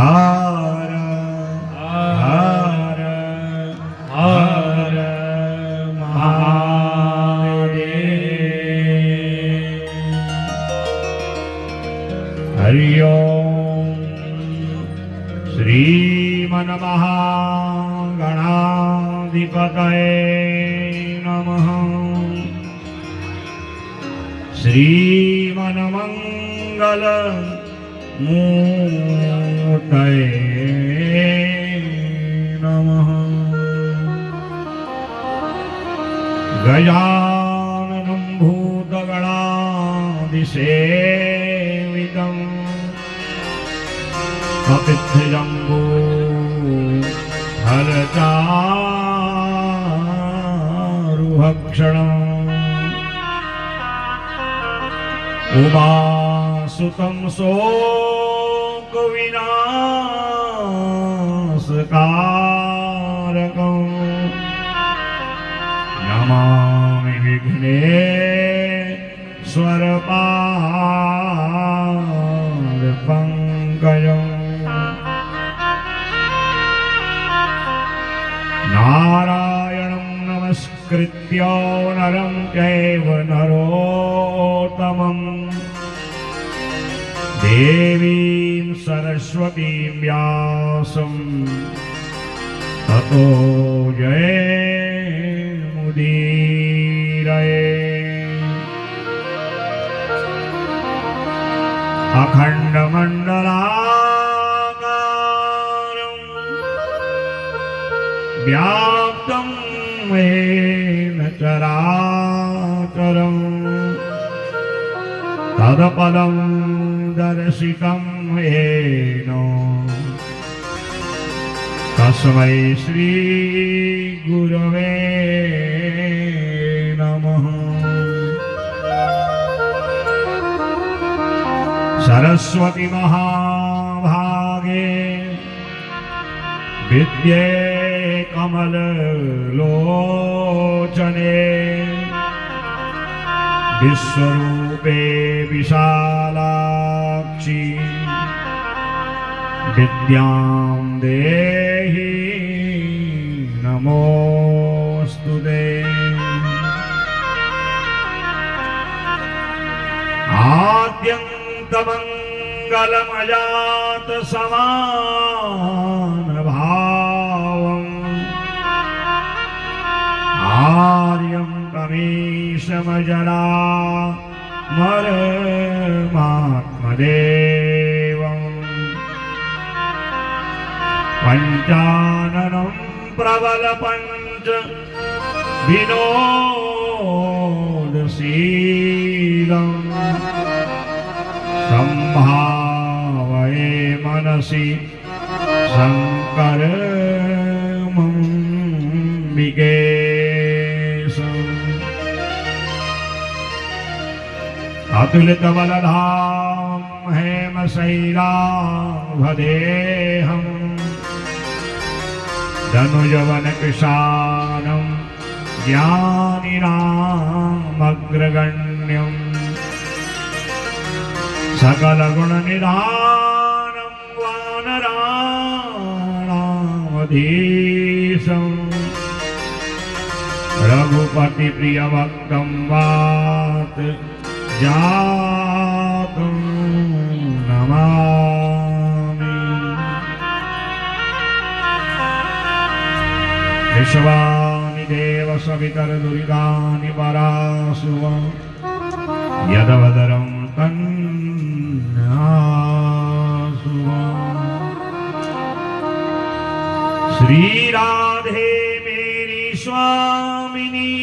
हर हर हर महादेव। हरि ओम। श्रीमन्महागणाधिपतये नमः। श्रीमन्मंगल मूर्तये नमः। गजाननं भूतगणाधिसेवितं कपित्थजम्बो फलचारुभक्षणम् उमासुतं शोकविनाशकारकं नमामि विघ्नेश्वरपादपङ्कजम्। नारायणं नमस्कृत्य नरं चैव नरोत्तमम् देवीं सरस्वतीं व्यासं ततो जयमुदीरये। अखण्डमण्डलाकारं व्याप्तं येन चराचरं तदपदं दर्शितं येन तस्मै श्री गुरवे नमः। सरस्वती महाभागे विद्ये कमललोचने विश्वरूपे विशालाक्षी विद्यां देहि नमोस्तुते। आद्यन्तमङ्गलमजात समानभावम् आर्यं कमीशमजरा मरमात्मदेवम् पञ्चाननं प्रबलपञ्च विनोदशीलम् सम्भावये मनसि शङ्करमम्बिकेशम्। अतुलितबलधाम हेमशैलाभदेहम् धनुजवनकृशानं ज्ञानिनामग्रगण्यम् सकलगुणनिधानं वानराणामधीशम् रघुपतिप्रियभक्तं वात जातं नमामि। विश्वानि देव सवितरदुरितानि परासुव यदवदरं तन्नासुव। श्री राधे मेरी स्वामिनी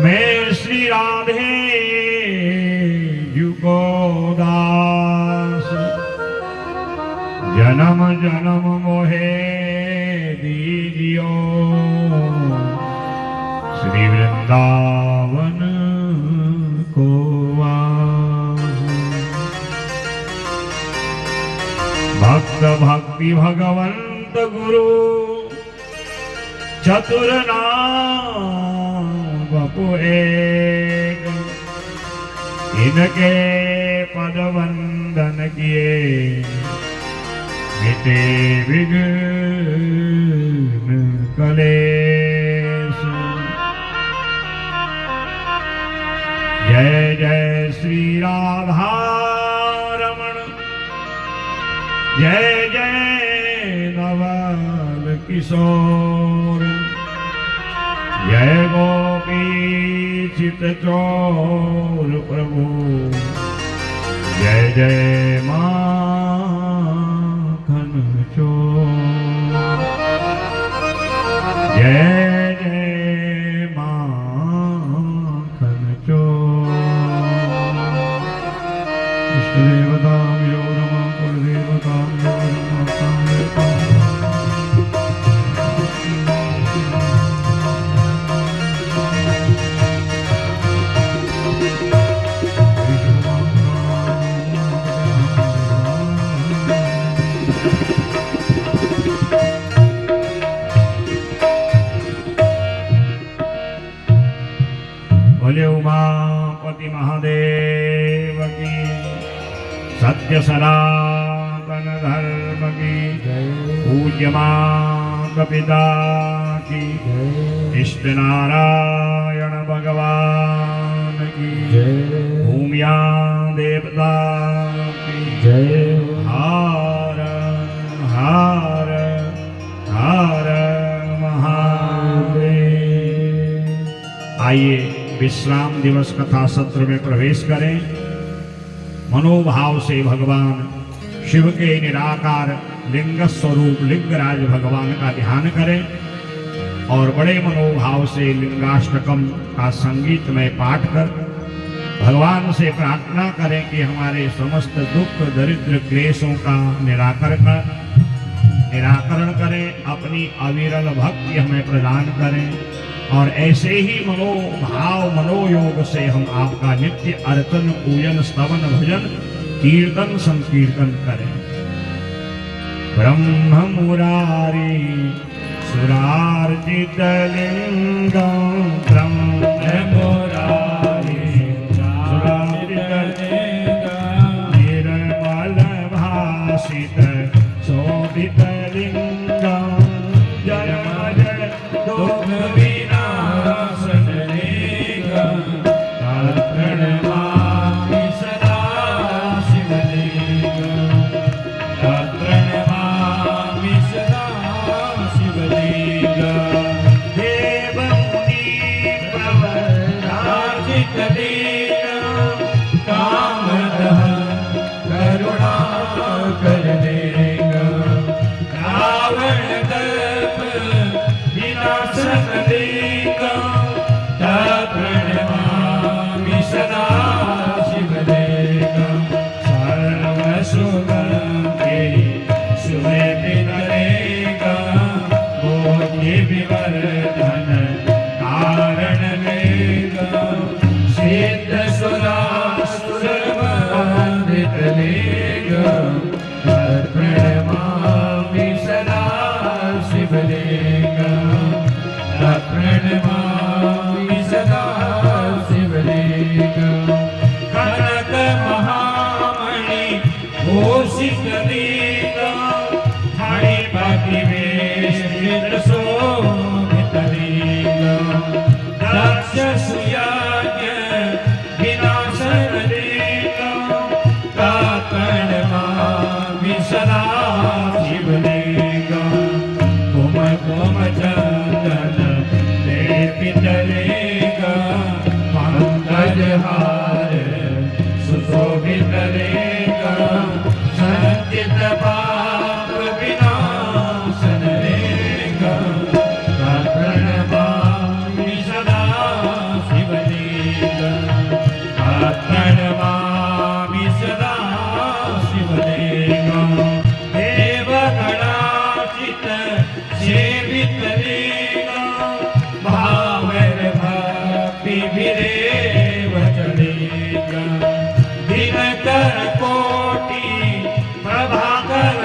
मैं श्री राधे जुको दास जन्म जन्म मोहे दीजियो श्री वृंदावन को वास। भक्त भक्ति भगवंत गुरु चतुर नाम बपु एक इनके पद वंदन किए मिटे विघ्न कलेश। जय जय श्री राधा रमण, जय जय नवल किशोर, जय गोपी चित चोर प्रभु, जय जय माखन चोर, जय जय माखन चोर। इष्ट देवताम यो नमः, कुल देवताम यो नमः। बोले उमापति महादेव की, सत्य सनातन धर्म की, पूज्य मां कपिता की, इष्ट नारायण भगवान की, भूमिया देवता की जय। हर हर हर महादेव। आइए विश्राम दिवस कथा सत्र में प्रवेश करें। मनोभाव से भगवान शिव के निराकार लिंग स्वरूप लिंगराज भगवान का ध्यान करें और बड़े मनोभाव से लिंगाष्टकम का संगीतमय पाठ कर भगवान से प्रार्थना करें कि हमारे समस्त दुख दरिद्र क्लेशों का निराकरण करें, अपनी अविरल भक्ति हमें प्रदान करें और ऐसे ही मनोभाव मनोयोग से हम आपका नित्य अर्चन पूजन स्तवन भजन कीर्तन संकीर्तन करें। ब्रह्म मुरारी सुरार्चित लिंगं, ब्रह्म मुरारी सुरार्चित लिंगं, निर्मल भासित शोभित लिंगं, जय जय दुख विनाशन लिंगं, प्रणमामि सदा शिवलिंगं, प्रणमामि सदा शिवलिंगं, देवमुनि प्रवराजित लिंगं, कामदः करुणाकर लिंगं, रावण दर्प विनाशन लिंगं, प्रणमामि सदा शिवलिंगं, सर्वसुगन्धे सुलेपित लिंगं, मोहिविवर्धन कारण लिंगं, सिद्धसुरासुरवन्दित लिंगं, प्रणमामि सदा शिवलिंगं, प्रणमामि सदा शिवलिंगं, कनक महामणि भूषित लिंगं, फणिपतिवेष्टित शोभित लिंगं, दक्ष सुयाज्ञ विनाशन लिंगं, प्रणमामि सदा शिवलिंगं, कुमकुम चन्दन लेपित लिंगं, पंकजहार सुशोभित लिंगं, संचित पाप विनाशन लिंगं, प्रणमामि सदा शिवलिंगं, प्रणमामि सदा शिवलिंगं, देवगणार्चित सेवित लिंगं, भावर भक्ति विरेव लिंगं, दिनकर कोटि प्रभाकर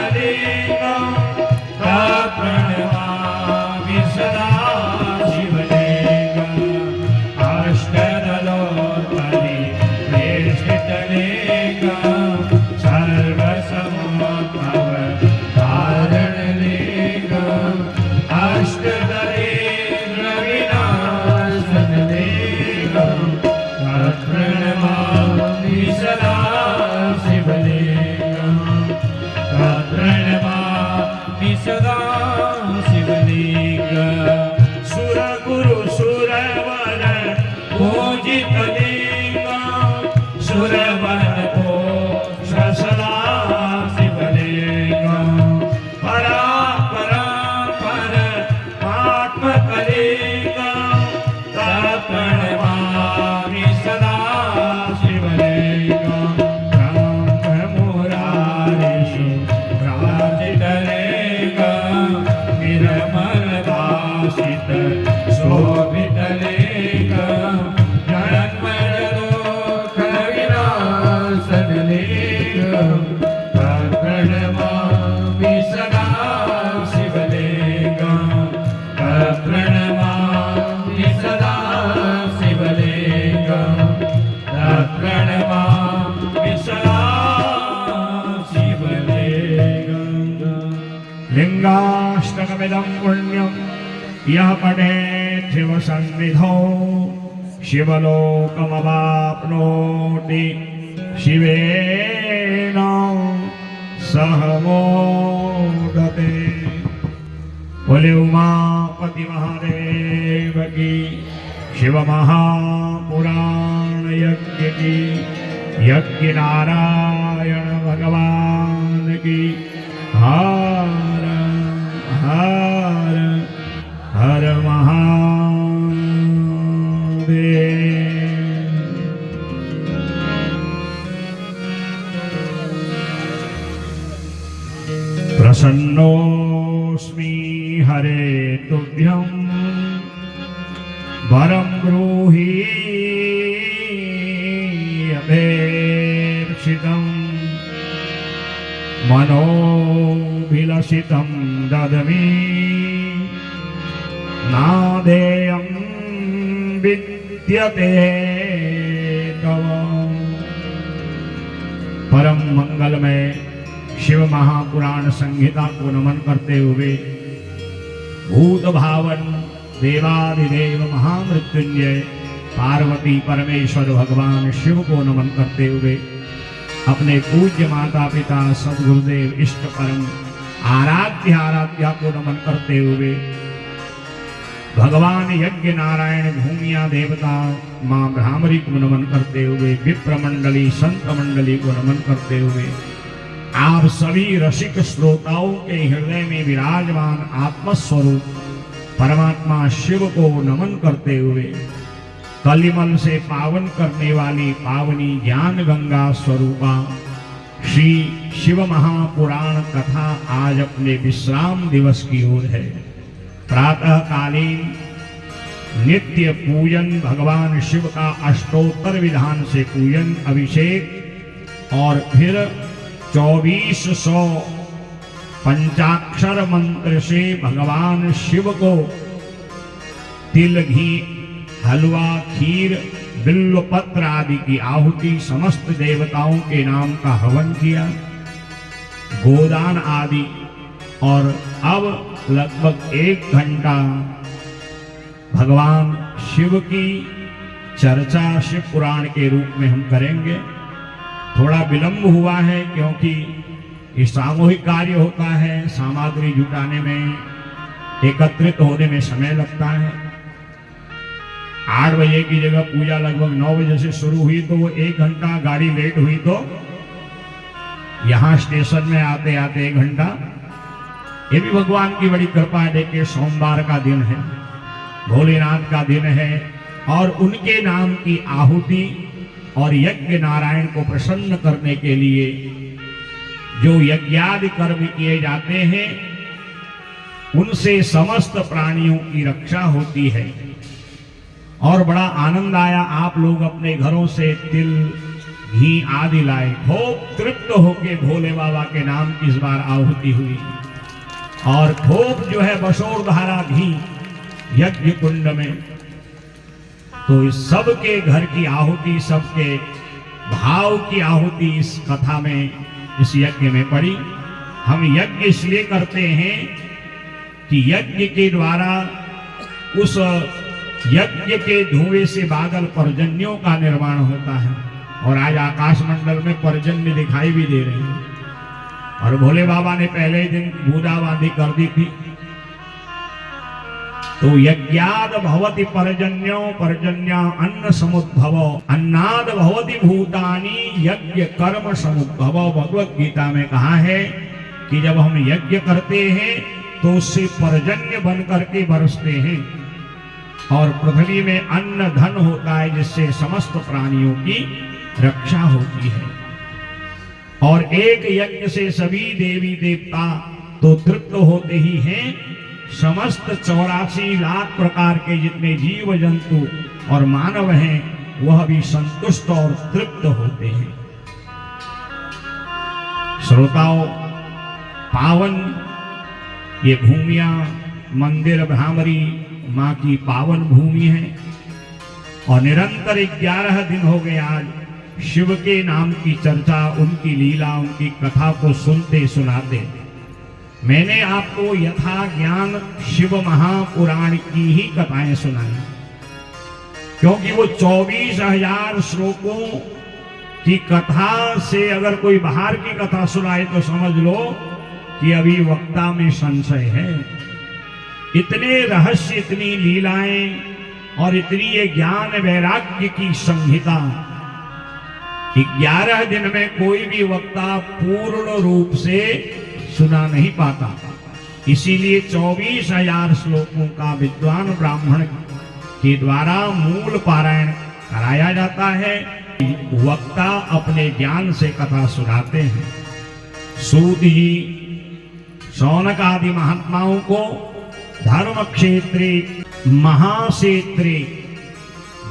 लिंगाष्टकमिदं पुण्यं यः पठेत् शिवसन्निधौ शिवलोकमवाप्नोति शिवेन सह मोदते। बोले उमापति महादेव की, शिव महापुराण यज्ञ की, यज्ञ नारायण भगवान की। हर हर हर महादेव। प्रसन्नोऽस्मि हरे तुभ्यं वरं ब्रूहि अभीप्सितं मनोभिलषितं ददमि नादेयं विद्यते तव। परम मंगलमय शिव महापुराण संहिता को नमन करते हुए भूत भावन देवादिदेव महामृत्युंजय पार्वती परमेश्वर भगवान शिव को नमन करते हुए अपने पूज्य माता पिता सद्गुरुदेव इष्ट परम आराध्या को नमन करते हुए भगवान यज्ञ नारायण भूमिया देवता मां भ्रामरी को नमन करते हुए विप्र मंडली संत मंडली को नमन करते हुए आप सभी रसिक श्रोताओं के हृदय में विराजमान आत्मस्वरूप परमात्मा शिव को नमन करते हुए कलिमल से पावन करने वाली पावनी ज्ञान गंगा स्वरूपा श्री शिव महापुराण कथा आज अपने विश्राम दिवस की ओर है। प्रातः कालीन नित्य पूजन भगवान शिव का अष्टोत्तर विधान से पूजन अभिषेक और फिर 2400 पंचाक्षर मंत्र से भगवान शिव को तिल घी हलवा खीर बिल्व पत्र आदि की आहुति समस्त देवताओं के नाम का हवन किया, गोदान आदि। और अब लगभग 1 घंटा भगवान शिव की चर्चा शिव पुराण के रूप में हम करेंगे। थोड़ा विलंब हुआ है क्योंकि ये सामूहिक कार्य होता है, सामग्री जुटाने में एकत्रित होने में समय लगता है। 8 बजे की जगह पूजा लगभग 9 बजे से शुरू हुई तो वो 1 घंटा गाड़ी लेट हुई तो यहाँ स्टेशन में आते आते 1 घंटा। ये भी भगवान की बड़ी कृपा है। देखिए सोमवार का दिन है, भोलेनाथ का दिन है और उनके नाम की आहुति और यज्ञ नारायण को प्रसन्न करने के लिए जो यज्ञादि कर्म किए जाते हैं उनसे समस्त प्राणियों की रक्षा होती है। और बड़ा आनंद आया, आप लोग अपने घरों से तिल घी आदि लाए, खूब तृप्त होके भोले बाबा के नाम की इस बार आहुति हुई और खूब जो है बसोर धारा घी यज्ञ कुंड में। तो इस सबके घर की आहुति, सबके भाव की आहुति इस कथा में, इस यज्ञ में पड़ी। हम यज्ञ इसलिए करते हैं कि यज्ञ के द्वारा उस यज्ञ के धुएं से बादल पर्जन्यों का निर्माण होता है और आज आकाश मंडल में पर्जन्य दिखाई भी दे रहे हैं। और भोले बाबा ने पहले ही दिन बूंदाबांदी कर दी थी। तो यज्ञाद भवति पर्जन्यो पर्जन्या अन्न समुद्भव अन्नाद भवति भूतानि यज्ञ कर्म समुद्भव। भगवत गीता में कहा है कि जब हम यज्ञ करते हैं तो उससे पर्जन्य बन करके बरसते हैं और पृथ्वी में अन्न धन होता है जिससे समस्त प्राणियों की रक्षा होती है। और एक यज्ञ से सभी देवी देवता तो तृप्त होते ही हैं, समस्त 84 लाख प्रकार के जितने जीव जंतु और मानव हैं वह भी संतुष्ट और तृप्त होते हैं। श्रोताओं, पावन ये भूमियां मंदिर भ्रामरी मां की पावन भूमि है और निरंतर 11 दिन हो गए आज शिव के नाम की चर्चा, उनकी लीला, उनकी कथा को सुनते सुनाते। मैंने आपको यथा ज्ञान शिव महापुराण की ही कथाएं सुनाई, क्योंकि वो 24,000 श्लोकों की कथा से अगर कोई बाहर की कथा सुनाए तो समझ लो कि अभी वक्ता में संशय है। इतने रहस्य, इतनी लीलाएं और इतनी ये ज्ञान वैराग्य की संहिता 11 दिन में कोई भी वक्ता पूर्ण रूप से सुना नहीं पाता। इसीलिए 24,000 श्लोकों का विद्वान ब्राह्मण के द्वारा मूल पारायण कराया जाता है। वक्ता अपने ज्ञान से कथा सुनाते हैं। सूत जी शौनक आदि महात्माओं को धर्म क्षेत्रे महाक्षेत्रे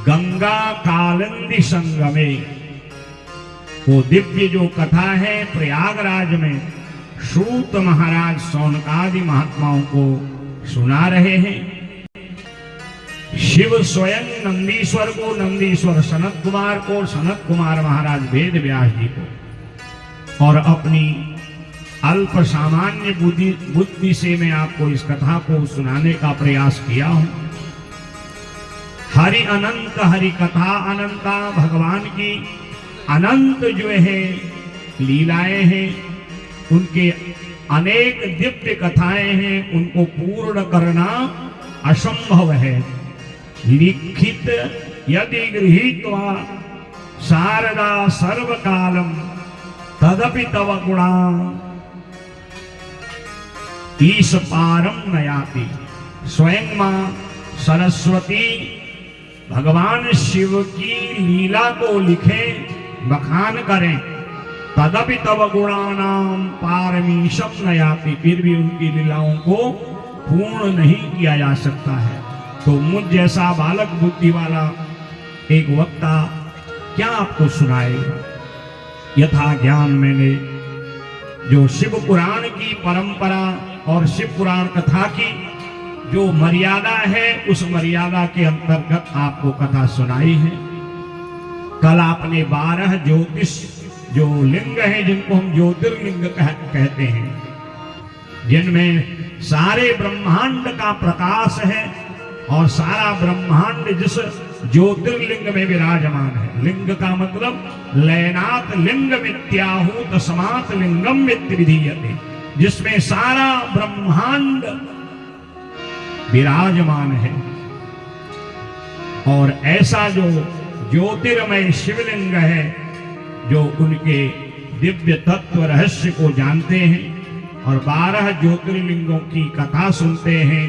गंगा कालिंदी संगमे, वो दिव्य जो कथा है प्रयागराज में सूत महाराज शौनक आदि महात्माओं को सुना रहे हैं। शिव स्वयं नंदीश्वर को, नंदीश्वर सनत कुमार को, सनत कुमार महाराज वेद व्यास जी को, और अपनी अल्प सामान्य बुद्धि से मैं आपको इस कथा को सुनाने का प्रयास किया हूं। हरि अनंत, हरि कथा अनंता, भगवान की अनंत जो है लीलाएं हैं, उनके अनेक दिव्य कथाएं हैं, उनको पूर्ण करना असंभव है। लिखित यदि गृहीत्वा शारदा सर्वकालम तदपि तव गुणा ईश पारम नयाति। स्वयं मां सरस्वती भगवान शिव की लीला को लिखें, बखान करें, तदपि तव गुणानाम पारमीशम नयाति, फिर भी उनकी लीलाओं को पूर्ण नहीं किया जा सकता है। तो मुझ जैसा बालक बुद्धि वाला एक वक्ता क्या आपको सुनाएगा। यथा ज्ञान मैंने जो शिव पुराण की परंपरा और शिव पुराण कथा की जो मर्यादा है, उस मर्यादा के अंतर्गत आपको कथा सुनाई है। कल आपने 12 ज्योतिष जो लिंग है, जिनको हम ज्योतिर्लिंग कहते हैं, जिनमें सारे ब्रह्मांड का प्रकाश है और सारा ब्रह्मांड जिस ज्योतिर्लिंग में विराजमान है। लिंग का मतलब लयनात् लिंग मित्याहूत समात लिंगम विधीयते, जिसमें सारा ब्रह्मांड विराजमान है। और ऐसा जो ज्योतिर्मय शिवलिंग है, जो उनके दिव्य तत्व रहस्य को जानते हैं और 12 ज्योतिर्लिंगों की कथा सुनते हैं,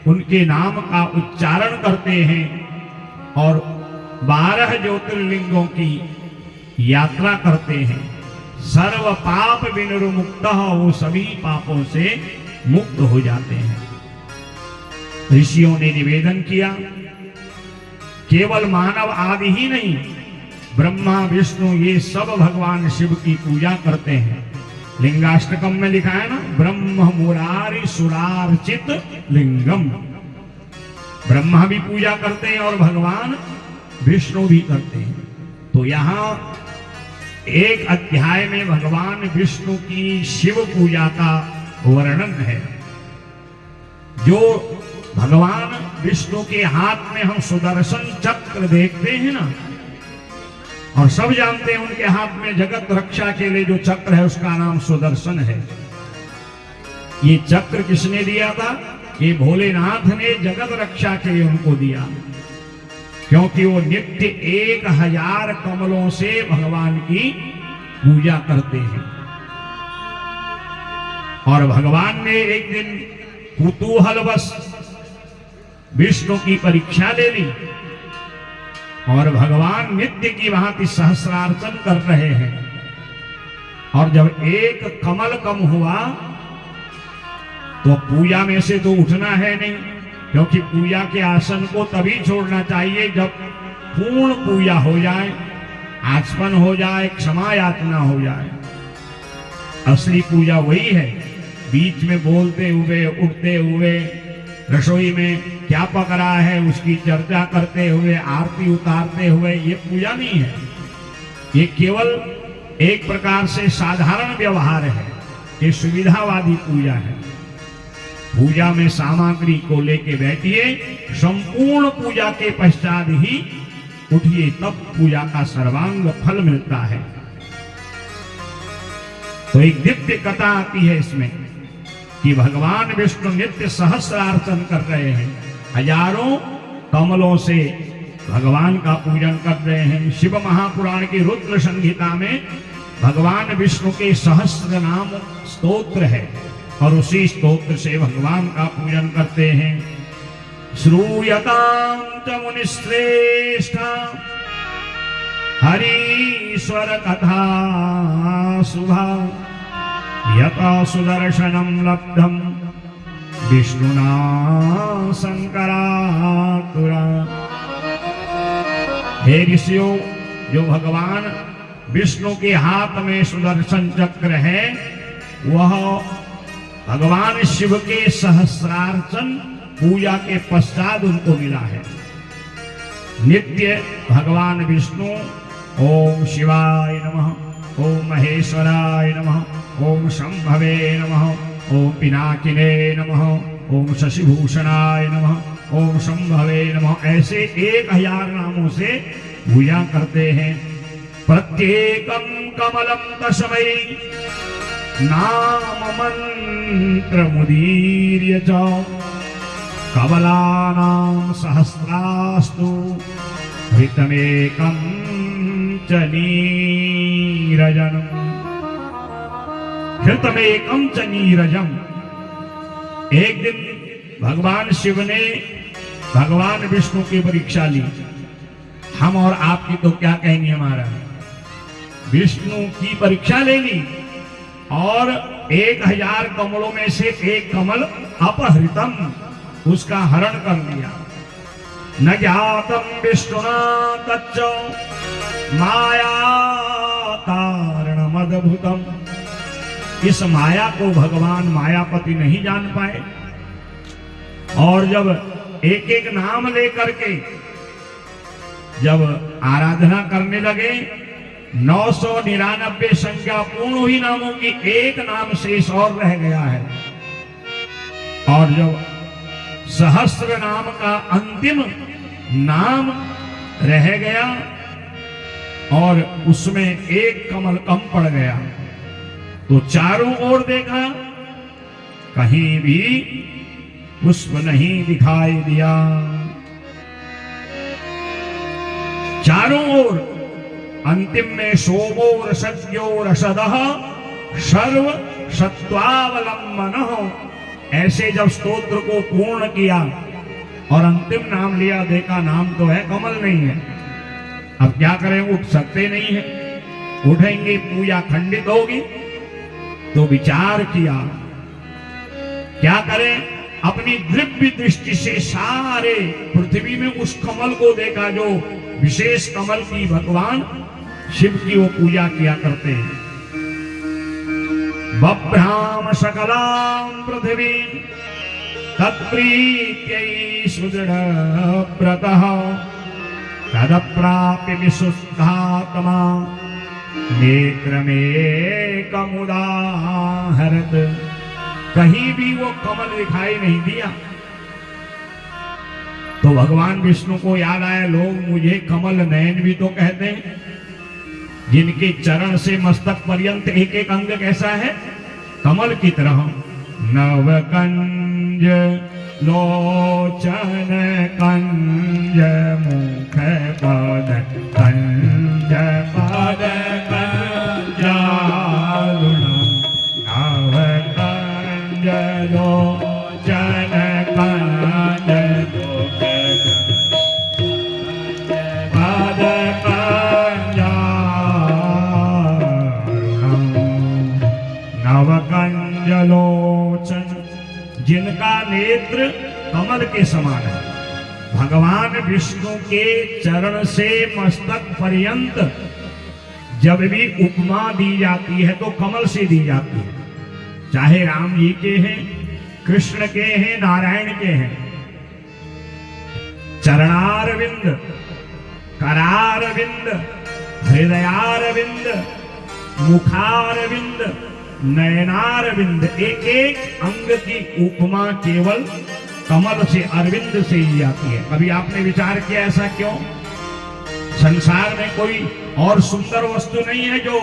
उनके नाम का उच्चारण करते हैं और 12 ज्योतिर्लिंगों की यात्रा करते हैं, सर्व पाप विनिर्मुक्त, वो सभी पापों से मुक्त हो जाते हैं। ऋषियों ने निवेदन किया, केवल मानव आदि ही नहीं, ब्रह्मा विष्णु ये सब भगवान शिव की पूजा करते हैं। लिंगाष्टकम में लिखा है ना, ब्रह्म मुरारी सुरार्चित लिंगम। ब्रह्मा भी पूजा करते हैं और भगवान विष्णु भी करते हैं। तो यहाँ एक अध्याय में भगवान विष्णु की शिव पूजा का वर्णन है। जो भगवान विष्णु के हाथ में हम सुदर्शन चक्र देखते हैं ना, और सब जानते हैं उनके हाथ में जगत रक्षा के लिए जो चक्र है उसका नाम सुदर्शन है। ये चक्र किसने दिया था? ये भोलेनाथ ने जगत रक्षा के लिए उनको दिया, क्योंकि वो नित्य 1000 कमलों से भगवान की पूजा करते हैं। और भगवान ने एक दिन कुतूहलवश विष्णु की परीक्षा ले ली और भगवान नित्य की भांति सहस्रार्चन कर रहे हैं। और जब एक कमल कम हुआ तो पूजा में से तो उठना है नहीं, क्योंकि पूजा के आसन को तभी छोड़ना चाहिए जब पूर्ण पूजा हो जाए, आचमन हो जाए, क्षमा याचना हो जाए। असली पूजा वही है, बीच में बोलते हुए, उठते हुए, रसोई में क्या पक रहा है उसकी चर्चा करते हुए, आरती उतारते हुए, ये पूजा नहीं है। ये केवल एक प्रकार से साधारण व्यवहार है, ये सुविधावादी पूजा है। पूजा में सामग्री को लेके बैठिए, संपूर्ण पूजा के पश्चात ही उठिए, तब पूजा का सर्वांग फल मिलता है। तो एक दिव्य कथा आती है इसमें कि भगवान विष्णु नित्य सहस्रार्चन कर रहे हैं, हजारों कमलों से भगवान का पूजन कर रहे हैं। शिव महापुराण की रुद्र संहिता में भगवान विष्णु के सहस्र नाम स्तोत्र है और उसी स्तोत्र से भगवान का पूजन करते हैं। श्रूयतां च मुनिश्रेष्ठा हरीश्वर कथा शुभा यथा सुदर्शनम लब्धम विष्णुना शंकरातुरा। हे ऋषियों, जो भगवान विष्णु के हाथ में सुदर्शन चक्र है, वह भगवान शिव के सहस्रार्चन पूजा के पश्चात उनको मिला है। नित्य भगवान विष्णु ओम शिवाय नमः, ओम महेश्वराय नमः, ओम शंभवे नमः, ओम पिनाकिने नमः, ओम शशिभूषणाय नमः, ओम शंभवे नमः, ऐसे 1000 नामों से पूजा करते हैं। प्रत्येकं कमलं तस्मै नाम मंत्र मुदीर्य च कमलानां सहस्रास्तु हृतमेकं च नीरजम्। हृतमेकं च नीरजम्। एक दिन भगवान शिव ने भगवान विष्णु की परीक्षा ली। हम और आपकी तो क्या कहेंगे, हमारा विष्णु की परीक्षा ले ली और 1000 कमलों में से एक कमल अपहृतम, उसका हरण कर लिया। न ज्ञातम विष्णुना तच्च माया कारणमद्भुतम। इस माया को भगवान मायापति नहीं जान पाए और जब एक एक नाम लेकर के जब आराधना करने लगे, 999 संख्या पूर्ण हुई नामों की एक नाम शेष और रह गया है। और जब सहस्र नाम का अंतिम नाम रह गया और उसमें एक कमल कम पड़ गया, तो चारों ओर देखा, कहीं भी पुष्प नहीं दिखाई दिया। चारों ओर अंतिम में सोमोर सत्योर सदः सर्व सत्वावलंबन, ऐसे जब स्तोत्र को पूर्ण किया और अंतिम नाम लिया, देखा नाम तो है, कमल नहीं है। अब क्या करें, उठ सकते नहीं है, उठेंगे पूजा खंडित होगी। तो विचार किया क्या करें। अपनी दिव्य दृष्टि से सारे पृथ्वी में उस कमल को देखा जो विशेष कमल की भगवान शिव की वो पूजा किया करते हैं। बभ्राम सकलां पृथ्वी तत्प्रीत्यै सुदृढ़ व्रतः तदप्राप्य विशुद्धात्मा नेत्रमेकमुदाहरत। कहीं भी वो कमल दिखाई नहीं दिया। तो भगवान विष्णु को याद आया, लोग मुझे कमल नयन भी तो कहते हैं, जिनके चरण से मस्तक पर्यंत एक एक अंग कैसा है, कमल की तरह। नवकंज लोचन कंज मुख पद कंज पद कंजारुण नवकंज लोचन कंज मुख पद कंजारुण नवकंज लोचन, जिनका नेत्र कमल के समान है। भगवान विष्णु के चरण से मस्तक पर्यंत जब भी उपमा दी जाती है तो कमल से दी जाती है, चाहे राम जी के हैं, कृष्ण के हैं, नारायण के हैं। चरणारविंद, करारविंद, हृदयारविंद, मुखारविंद, नयनारविंद, एक एक अंग की उपमा केवल कमल से, अरविंद से ही आती है। कभी आपने विचार किया ऐसा क्यों? संसार में कोई और सुंदर वस्तु नहीं है जो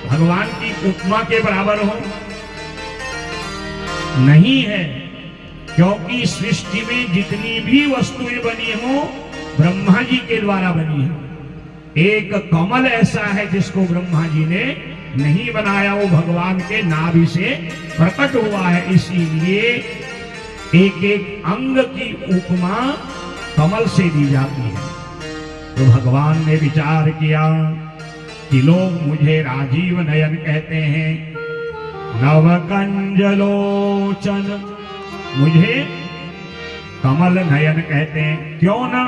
भगवान की उपमा के बराबर हो? नहीं है, क्योंकि सृष्टि में जितनी भी वस्तुएं बनी हो ब्रह्मा जी के द्वारा बनी है। एक कमल ऐसा है जिसको ब्रह्मा जी ने नहीं बनाया, वो भगवान के नाभि से प्रकट हुआ है। इसीलिए एक एक अंग की उपमा कमल से दी जाती है। तो भगवान ने विचार किया कि लोग मुझे राजीव नयन कहते हैं, नवकंज लोचन, मुझे कमल नयन कहते हैं। क्यों ना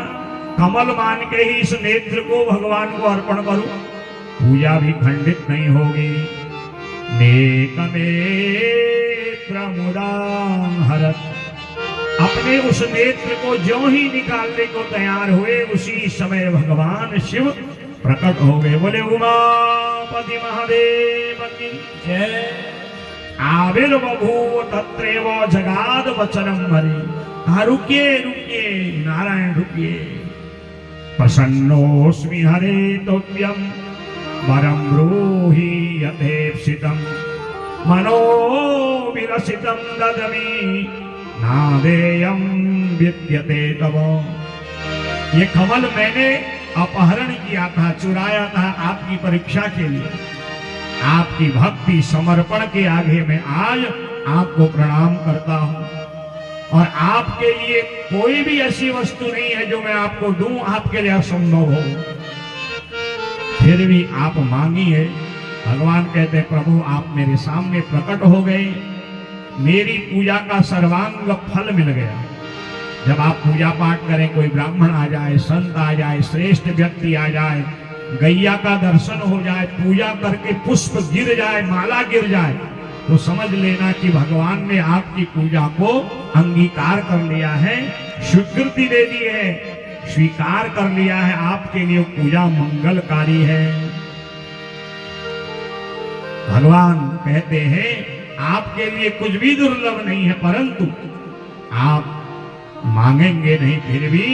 कमल मान के ही इस नेत्र को भगवान को अर्पण करूं, पूजा भी खंडित नहीं होगी। नेक नेत्र मुदां हरत, अपने उस नेत्र को ज्यों ही निकालने को तैयार हुए उसी समय भगवान शिव प्रकट हो गए। बोले उमापति महादेव की जय। आविर्बभूव तत्रैव जगाद वचनम हरि। हाँ, रुकिए रुकिए नारायण रुकिए। प्रसन्नोस्मि हरे तोभ्यम वरम ब्रूहि यथेप्सितम मनो विलसितम ददमि नादेयम विद्यते तव। ये कमल मैंने अपहरण किया था, चुराया था आपकी परीक्षा के लिए। आपकी भक्ति समर्पण के आगे मैं आज आपको प्रणाम करता हूं। और आपके लिए कोई भी ऐसी वस्तु नहीं है जो मैं आपको दूं, आपके लिए असंभव हो। फिर भी आप मांगिए। भगवान कहते प्रभु आप मेरे सामने प्रकट हो गए, मेरी पूजा का सर्वांग फल मिल गया। जब आप पूजा पाठ करें, कोई ब्राह्मण आ जाए, संत आ जाए, श्रेष्ठ व्यक्ति आ जाए, गैया का दर्शन हो जाए, पूजा करके पुष्प गिर जाए, माला गिर जाए, तो समझ लेना कि भगवान ने आपकी पूजा को अंगीकार कर लिया है, स्वीकृति दे दी है, स्वीकार कर लिया है। आपके लिए पूजा मंगलकारी है। भगवान कहते हैं आपके लिए कुछ भी दुर्लभ नहीं है, परंतु आप मांगेंगे नहीं, फिर भी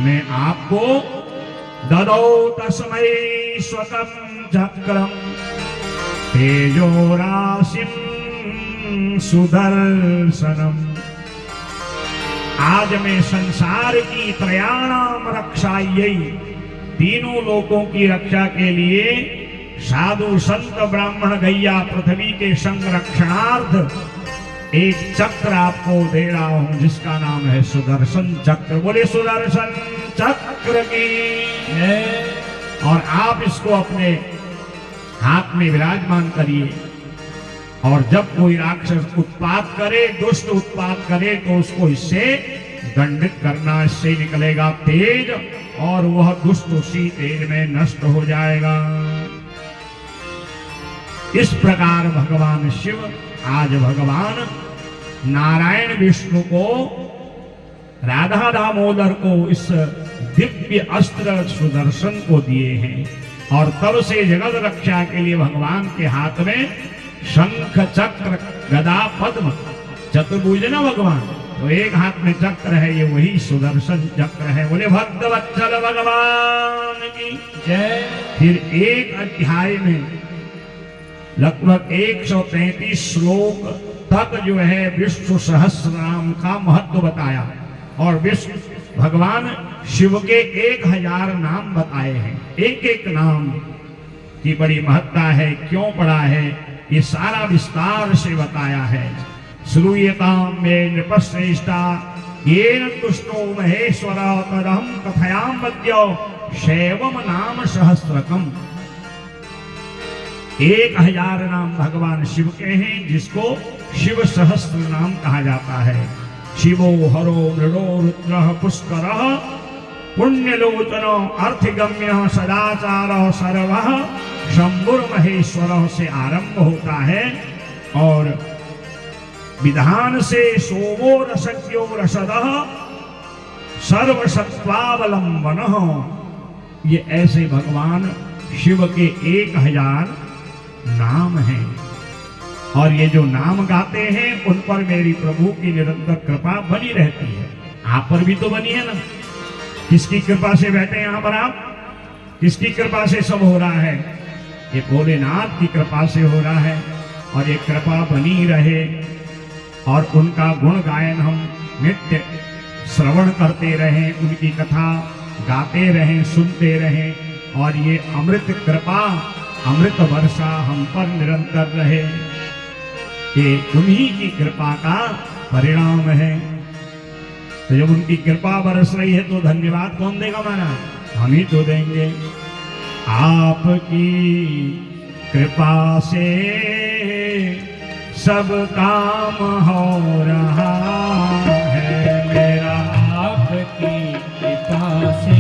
मैं आपको ददौ तस्मै स्वकं चक्रम तेजो राशिं सुदर्शनम। आज मैं संसार की त्रयाणाम रक्षायै, तीनों लोकों की रक्षा के लिए साधु संत ब्राह्मण गैया पृथ्वी के संरक्षणार्थ एक चक्र आपको दे रहा हूं जिसका नाम है सुदर्शन चक्र। बोले सुदर्शन चक्र की जय। और आप इसको अपने हाथ में विराजमान करिए, और जब कोई राक्षस उत्पात करे, दुष्ट उत्पात करे, तो उसको इससे दंडित करना। इससे निकलेगा तेज और वह दुष्ट उसी तेज में नष्ट हो जाएगा। इस प्रकार भगवान शिव आज भगवान नारायण विष्णु को, राधा दामोदर को इस दिव्य अस्त्र सुदर्शन को दिए हैं। और तब से जगत रक्षा के लिए भगवान के हाथ में शंख चक्र गदा पद्म चतुर्भुज ना भगवान, तो एक हाथ में चक्र है, ये वही सुदर्शन चक्र है। बोले भक्त वत्सल भगवान की जय। फिर एक अध्याय में लगभग 133 श्लोक तक जो है विष्णु सहस्र नाम का महत्व बताया, और विष्णु भगवान शिव के 1000 नाम बताए हैं। एक एक नाम की बड़ी महत्ता है, क्यों पड़ा है, ये सारा विस्तार से बताया है। श्रूयताम मे नृपश्रेष्ठा येन तुष्टो महेश्वर तदहं कथयाम्यद्य शैवम नाम सहस्रकम। 1000 नाम भगवान शिव के हैं, जिसको शिव सहस्त्र नाम कहा जाता है। शिवो हरो मृडो रुद्रः पुष्करः पुण्यलोचनो अर्थगम्यः सदाचारः सर्वः शंभुर्महेश्वरः से आरंभ होता है, और विधान से सोमो रसज्ञो रसदः सर्वसत्वावलंबनः। ये ऐसे भगवान शिव के 1000 नाम हैं। और ये जो नाम गाते हैं उन पर मेरी प्रभु की निरंतर कृपा बनी रहती है। आप पर भी तो बनी है ना। किसकी कृपा से बैठे यहाँ पर आप? किसकी कृपा से सब हो रहा है? ये भोलेनाथ की कृपा से हो रहा है। और ये कृपा बनी रहे और उनका गुण गायन हम नित्य श्रवण करते रहें, उनकी कथा गाते रहें, सुनते रहें और ये अमृत कृपा, अमृत वर्षा हम पर निरंतर रहे। ये उन्हीं की कृपा का परिणाम है। तो जब उनकी कृपा बरस रही है तो धन्यवाद कौन देगा माना? हम ही तो देंगे। आपकी कृपा से सब काम हो रहा है मेरा। आपकी कृपा से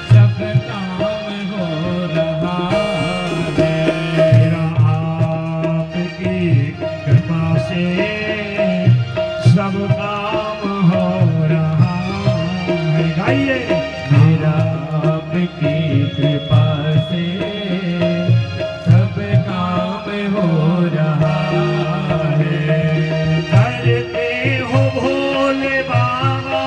सब काम हो रहा है मेरा। आपकी कृपा से सब काम हो रहा है। गाइए। मेरा आपकी कृपा से सब काम हो रहा है। करते हो भोले बाबा,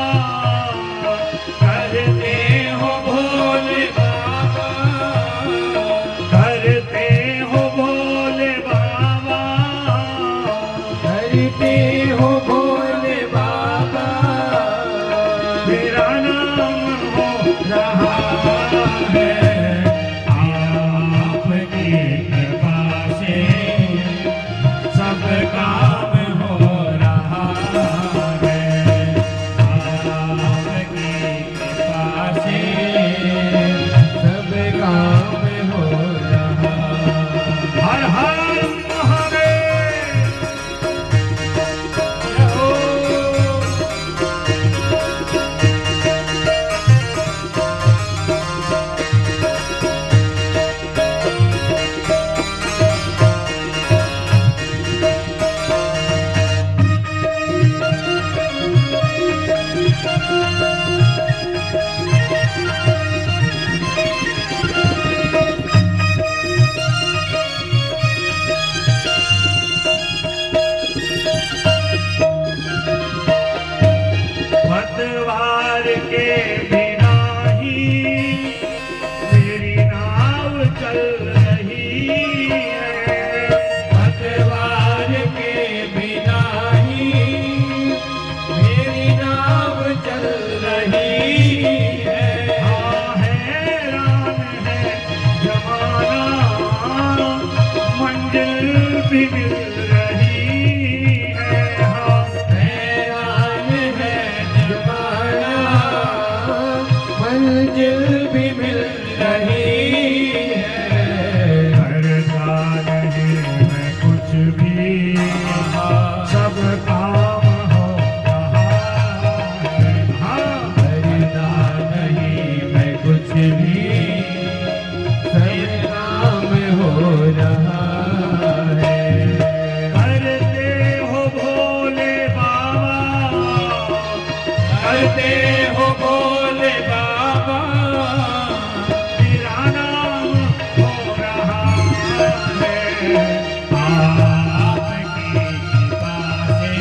करते हो भोले बाबा, करते हो भोले बाबा, करते हो भोले बाबा। मेरा नाम हो रहा है। आपकी कृपा से सब काम हो रहा है। आपकी कृपा से सब काम हो रहा। हर हर महादेव। पतवार के बिना ही मेरी नाव चल रही है। पतवार के बिना ही मेरी नाव चल रही है। हाँ हैरान है जमाना, मंजिल भी मिल रही है। हाँ हैरान है जमाना, मंजिल भी मिल रही है। करता नहीं मैं कुछ भी, सब काम हो रहा है। हाँ करता नहीं मैं कुछ भी, सब काम हो रहा है। करते हो भोले बाबा, करते हो भोले बाबा। मेरा नाम हो रहा है। आपकी कृपा से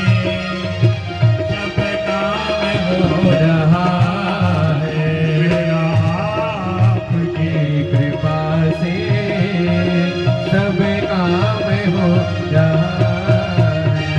सब काम हो रहा है। मेरा। आपकी कृपा से सब काम हो रहा है।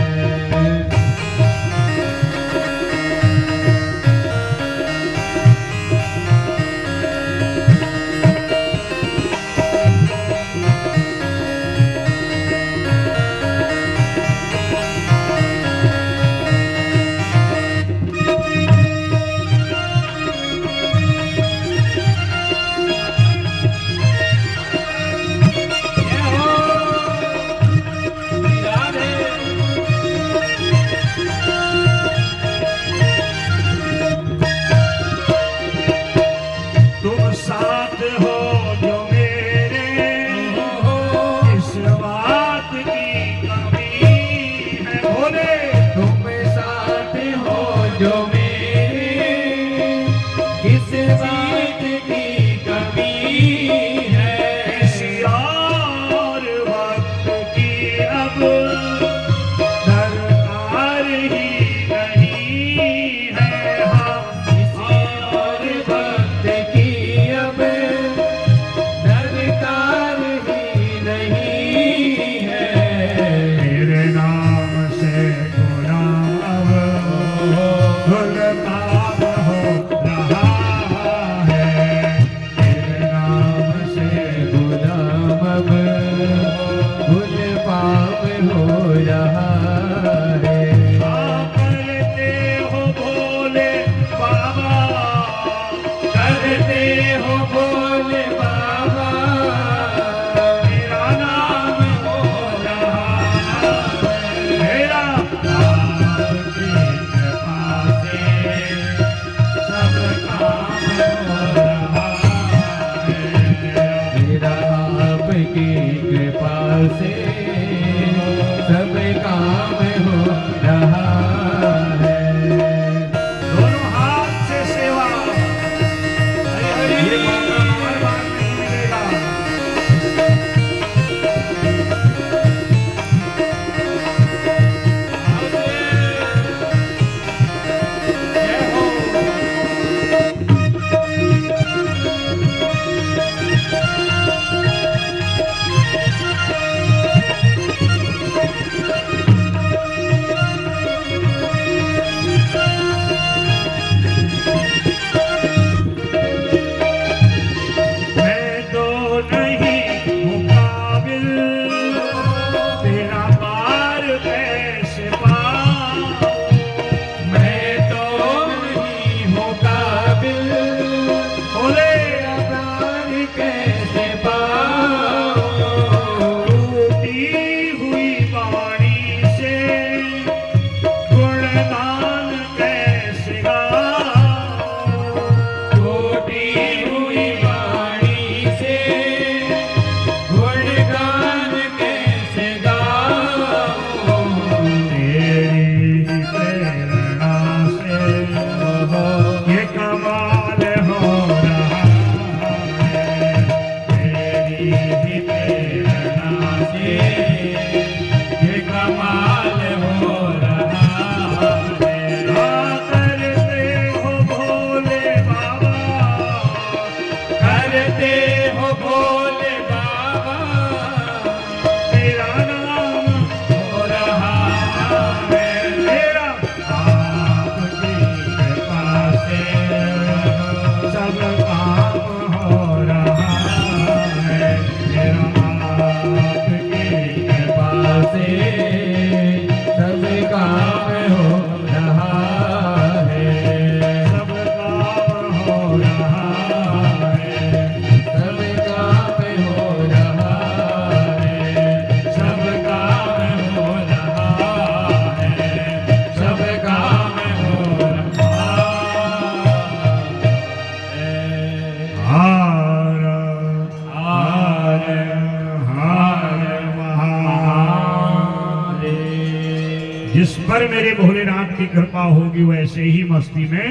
जिस पर मेरे भोलेनाथ की कृपा होगी वैसे ही मस्ती में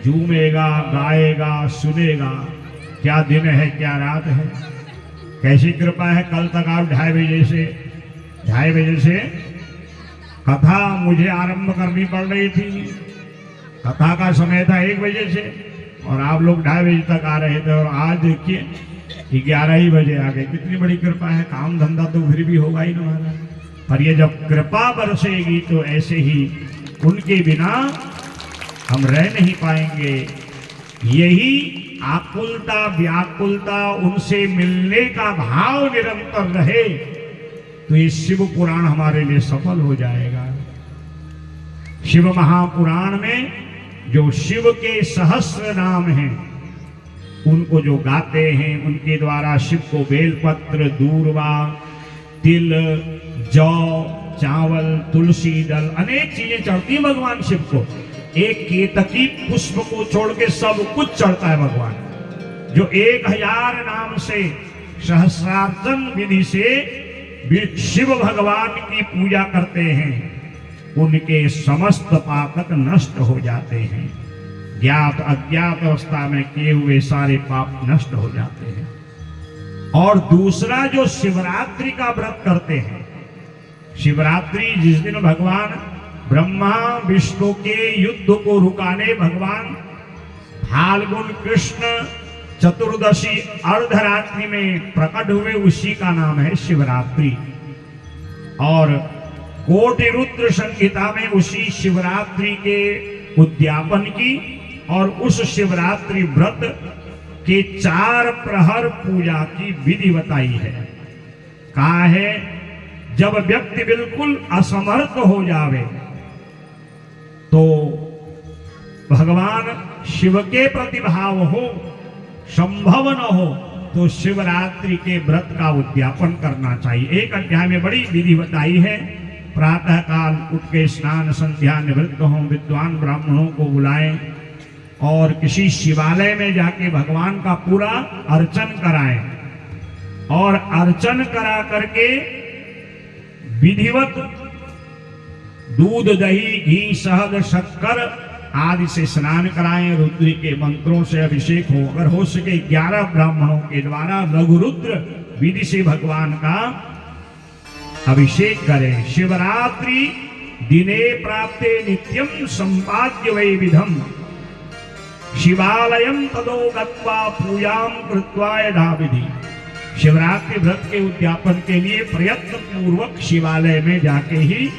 झूमेगा, गाएगा, सुनेगा। क्या दिन है, क्या रात है, कैसी कृपा है। कल तक आप 2:30 बजे से कथा मुझे आरंभ करनी पड़ रही थी। कथा का समय था 1 बजे से और आप लोग 2:30 बजे तक आ रहे थे और आज देखिए 11 ही बजे आ गए। कितनी बड़ी कृपा है। काम धंधा तो फिर भी होगा ही ना, पर ये जब कृपा बरसेगी तो ऐसे ही उनके बिना हम रह नहीं पाएंगे। यही आकुलता, व्याकुलता, उनसे मिलने का भाव निरंतर रहे तो ये शिव पुराण हमारे लिए सफल हो जाएगा। शिव महापुराण में जो शिव के सहस्र नाम हैं उनको जो गाते हैं उनके द्वारा शिव को बेलपत्र, दूर्वा, तिल, जौ, चावल, तुलसी दल अनेक चीजें चढ़ती हैं भगवान शिव को। एक केतकी पुष्प को छोड़ के सब कुछ चढ़ता है भगवान। जो 1000 नाम से सहस्रार्चन विधि से शिव भगवान की पूजा करते हैं उनके समस्त पाप नष्ट हो जाते हैं। ज्ञात अज्ञात अवस्था में किए हुए सारे पाप नष्ट हो जाते हैं। और दूसरा जो शिवरात्रि का व्रत करते हैं, शिवरात्रि जिस दिन भगवान ब्रह्मा विष्णु के युद्ध को रुकाने भगवान फाल्गुन कृष्ण चतुर्दशी अर्धरात्रि में प्रकट हुए, उसी का नाम है शिवरात्रि। और कोटि रुद्र संहिता में उसी शिवरात्रि के उद्यापन की और उस शिवरात्रि व्रत के 4 प्रहर पूजा की विधि बताई है। कहा है जब व्यक्ति बिल्कुल असमर्थ हो जावे तो भगवान शिव के प्रतिभाव हो, संभव न हो तो शिवरात्रि के व्रत का उद्यापन करना चाहिए। एक अध्याय में बड़ी विधि बताई है। प्रातः काल उठ के स्नान संध्या निवृत्त हों, विद्वान ब्राह्मणों को बुलाएं और किसी शिवालय में जाके भगवान का पूरा अर्चन कराएं और अर्चन करा करके विधिवत दूध, दही, घी, शहद, शक्कर आदि से स्नान कराएं। रुद्र के मंत्रों से अभिषेक हो, अगर हो सके 11 ब्राह्मणों के द्वारा लघुरुद्र विधि से भगवान का अभिषेक करें। शिवरात्रि दिने प्राप्ते नित्यम संपाद्य वै विधम शिवालयम तदो गत्वा पूजाम कृत्वा यथाविधि। शिवरात्रि व्रत के उद्यापन के लिए प्रयत्न पूर्वक शिवालय में जाके ही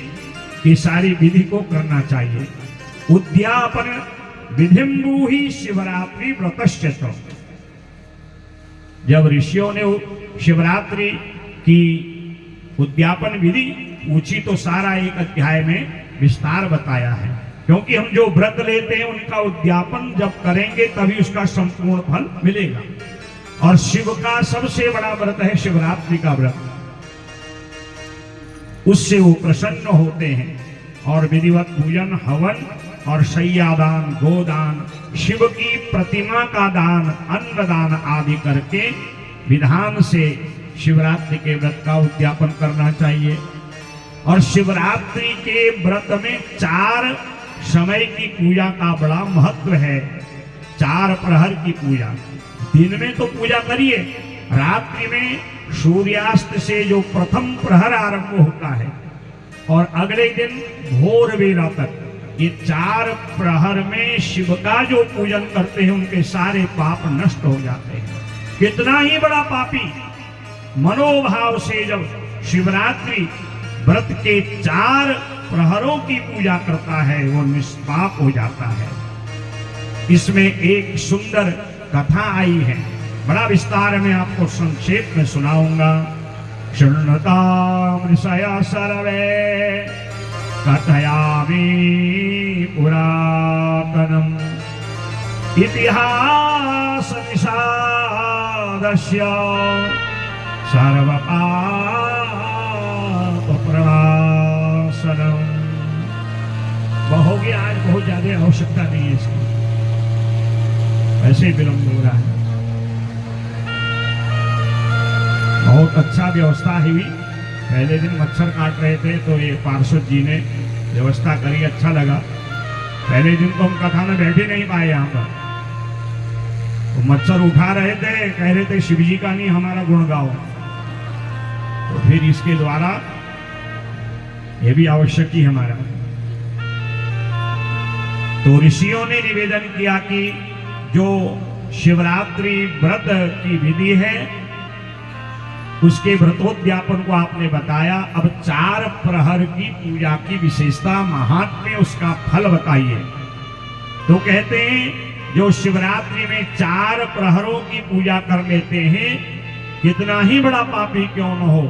ये सारी विधि को करना चाहिए। उद्यापन विधिम्बूहि शिवरात्रि व्रतश्च। जब ऋषियों ने शिवरात्रि की उद्यापन विधि पूछी तो सारा एक अध्याय में विस्तार बताया है, क्योंकि हम जो व्रत लेते हैं उनका उद्यापन जब करेंगे तभी उसका संपूर्ण फल मिलेगा। और शिव का सबसे बड़ा व्रत है शिवरात्रि का व्रत, उससे वो प्रसन्न होते हैं। और विधिवत पूजन, हवन और शय्यादान, गोदान, शिव की प्रतिमा का दान, अन्नदान आदि करके विधान से शिवरात्रि के व्रत का उद्यापन करना चाहिए। और शिवरात्रि के व्रत में 4 समय की पूजा का बड़ा महत्व है। 4 प्रहर की पूजा, दिन में तो पूजा करिए, रात्रि में सूर्यास्त से जो प्रथम प्रहर आरंभ होता है और अगले दिन भोर बेला तक, ये 4 प्रहर में शिव का जो पूजन करते हैं उनके सारे पाप नष्ट हो जाते हैं। कितना ही बड़ा पापी मनोभाव से जब शिवरात्रि व्रत के 4 प्रहरों की पूजा करता है वो निष्पाप हो जाता है। इसमें एक सुंदर कथा आई है, बड़ा विस्तार में आपको संक्षेप में सुनाऊंगा। शृण्वतां ऋषयः सर्वे कथयामि पुरातनम् इतिहास निषादस्य सर्वपाप प्रणाशनम्। हो गया, आज बहुत ज्यादा आवश्यकता नहीं है इसकी, ऐसे विलंब हो रहा है। बहुत अच्छा व्यवस्था हुई। पहले दिन मच्छर काट रहे थे तो ये पार्षद जी ने व्यवस्था करी, अच्छा लगा। पहले दिन तो हम कथा में बैठ ही नहीं पाए यहाँ पर, तो मच्छर उठा रहे थे, कह रहे थे शिव जी का नहीं हमारा गुण गाओ। तो फिर इसके द्वारा ये भी आवश्यक ही हमारा। तो ऋषियों ने निवेदन किया कि जो शिवरात्रि व्रत की विधि है उसके व्रतोद्यापन को आपने बताया, अब 4 प्रहर की पूजा की विशेषता महात्म्य उसका फल बताइए। तो कहते हैं जो शिवरात्रि में 4 प्रहरों की पूजा कर लेते हैं, कितना ही बड़ा पापी क्यों न हो,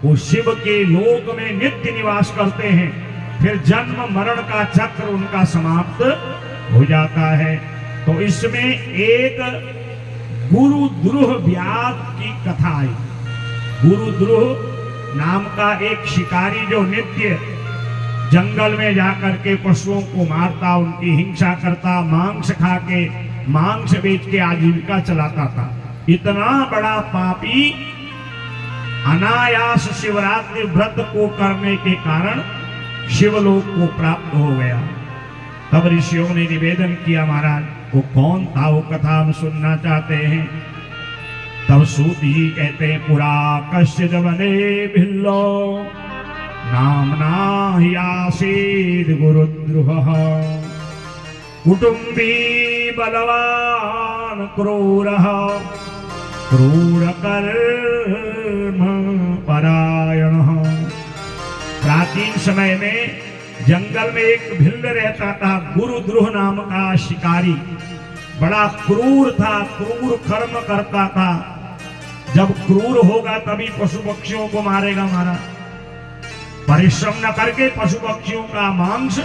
वो शिव के लोक में नित्य निवास करते हैं, फिर जन्म मरण का चक्र उनका समाप्त हो जाता है। तो इसमें एक गुरुद्रुह व्याध की कथा आई। गुरुद्रुह नाम का एक शिकारी जो नित्य जंगल में जाकर के पशुओं को मारता, उनकी हिंसा करता, मांस खा के मांस बेच के आजीविका चलाता था, इतना बड़ा पापी अनायास शिवरात्रि व्रत को करने के कारण शिवलोक को प्राप्त हो गया। तब ऋषियों ने निवेदन किया, महाराज वो कौन था, वो कथा हम सुनना चाहते हैं। तब सूत जी कहते हैं, पुरा कश्चिद वने भिल्लो नामना हि आसीद गुरुद्रुह, कुटुंबी बलवान क्रूरः, क्रूर कर्म परायणः। प्राचीन समय में जंगल में एक भिल्ल रहता था, गुरुद्रुह नाम का शिकारी, बड़ा क्रूर था, क्रूर कर्म करता था। जब क्रूर होगा तभी पशु पक्षियों को मारेगा, मारा परिश्रम न करके पशु पक्षियों का मांस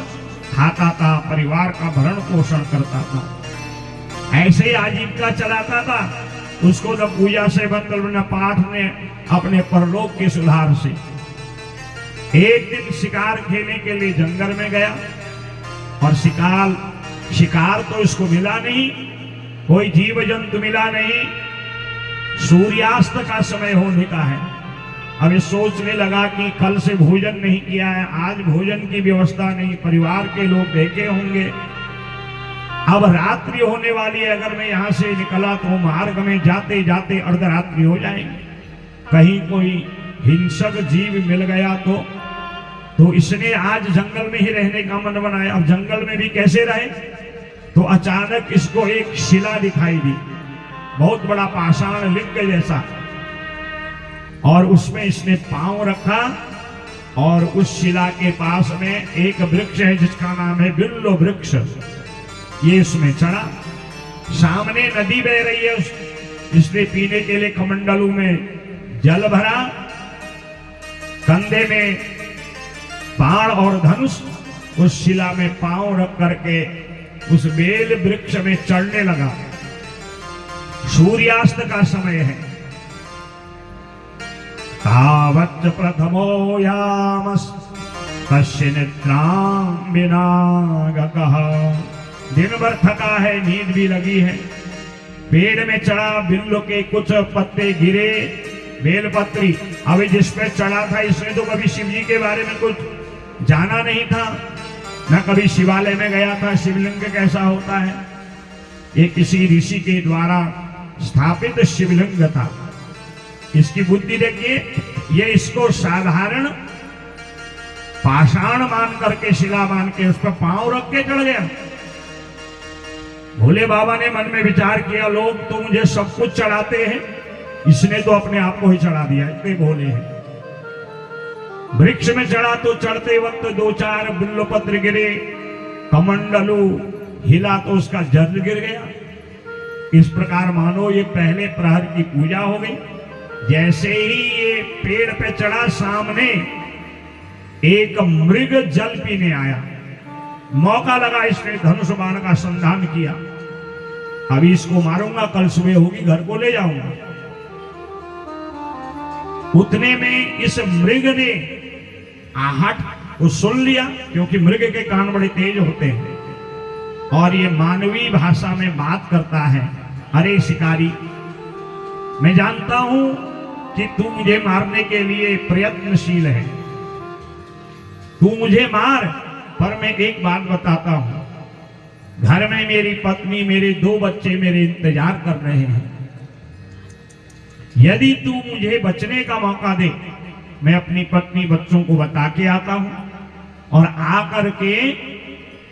खाता था, परिवार का भरण पोषण करता था, ऐसे ही आजीविका चलाता था। उसको न पूजा से मतलब न पाठ ने अपने परलोक के सुधार से। एक दिन शिकार खेलने के लिए जंगल में गया और शिकार तो इसको मिला नहीं, कोई जीव जंतु मिला नहीं। सूर्यास्त का समय होने का है। अब ये सोचने लगा कि कल से भोजन नहीं किया है, आज भोजन की व्यवस्था नहीं, परिवार के लोग देखे होंगे, अब रात्रि होने वाली है, अगर मैं यहां से निकला तो मार्ग में जाते जाते अर्धरात्रि हो जाएगी, कहीं कोई हिंसक जीव मिल गया तो इसने आज जंगल में ही रहने का मन बनाया। अब जंगल में भी कैसे रहे, तो अचानक इसको एक शिला दिखाई दी, बहुत बड़ा पाषाण लिंग जैसा, और उसमें इसने पांव रखा और उस शिला के पास में एक वृक्ष है जिसका नाम है बिल्लो वृक्ष, ये उसमें चढ़ा। सामने नदी बह रही है, इसने पीने के लिए कमंडलू में जल भरा, कंधे में बाण और धनुष, उस शिला में पांव रख करके उस बेल वृक्ष में चढ़ने लगा। सूर्यास्त का समय है। तावत् प्रथमो यामस् तस्य निद्रां विनागकः। दिन भर थका है, नींद भी लगी है, पेड़ में चढ़ा, बिल्लो के कुछ पत्ते गिरे, बेलपत्री। अभी जिस पे चढ़ा था इसने तो कभी शिव जी के बारे में कुछ जाना नहीं था, न कभी शिवालय में गया था, शिवलिंग कैसा होता है। ये किसी ऋषि के द्वारा स्थापित शिवलिंग था। इसकी बुद्धि देखिए, ये इसको साधारण पाषाण मान करके, शिला मान के उस पर पांव रख के चढ़ गया। भोले बाबा ने मन में विचार किया, लोग तो मुझे सब कुछ चढ़ाते हैं, इसने तो अपने आप को ही चढ़ा दिया, इतने भोले हैं। वृक्ष में चढ़ा तो चढ़ते वक्त 2-4 बिल्वपत्र गिरे, कमंडलू हिला तो उसका जल गिर गया। इस प्रकार मानो ये पहले प्रहर की पूजा हो गई। जैसे ही ये पेड़ पे चढ़ा, सामने एक मृग जल पीने आया, मौका लगा, इसने धनुष बाण का संधान किया। अभी इसको मारूंगा, कल सुबह होगी, घर को ले जाऊंगा। उतने में इस मृग ने आहट को सुन लिया, क्योंकि मृग के कान बड़े तेज होते हैं और ये मानवीय भाषा में बात करता है। अरे शिकारी, मैं जानता हूं कि तू मुझे मारने के लिए प्रयत्नशील है, तू मुझे मार, पर मैं एक बात बताता हूं, घर में मेरी पत्नी, मेरे 2 बच्चे मेरे इंतजार कर रहे हैं। यदि तू मुझे बचने का मौका दे, मैं अपनी पत्नी बच्चों को बता के आता हूं और आकर के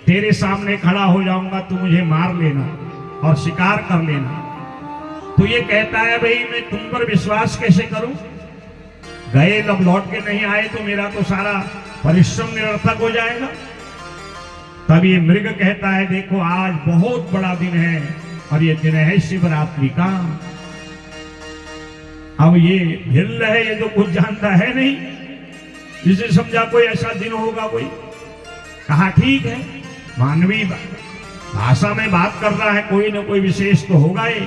तेरे सामने खड़ा हो जाऊंगा, तू मुझे मार लेना और शिकार कर लेना। तो ये कहता है भाई मैं तुम पर विश्वास कैसे करूं, गए जब लौट के नहीं आए तो मेरा तो सारा परिश्रम निरर्थक हो जाएगा। तब ये मृग कहता है देखो आज बहुत बड़ा दिन है और ये दिन है शिवरात्रि का। अब ये हिल है, ये तो कुछ जानता है नहीं, इसे समझा कोई ऐसा दिन होगा कोई। कहा ठीक है, मानवीय भाषा में बात कर रहा है, कोई ना कोई विशेष तो होगा ये।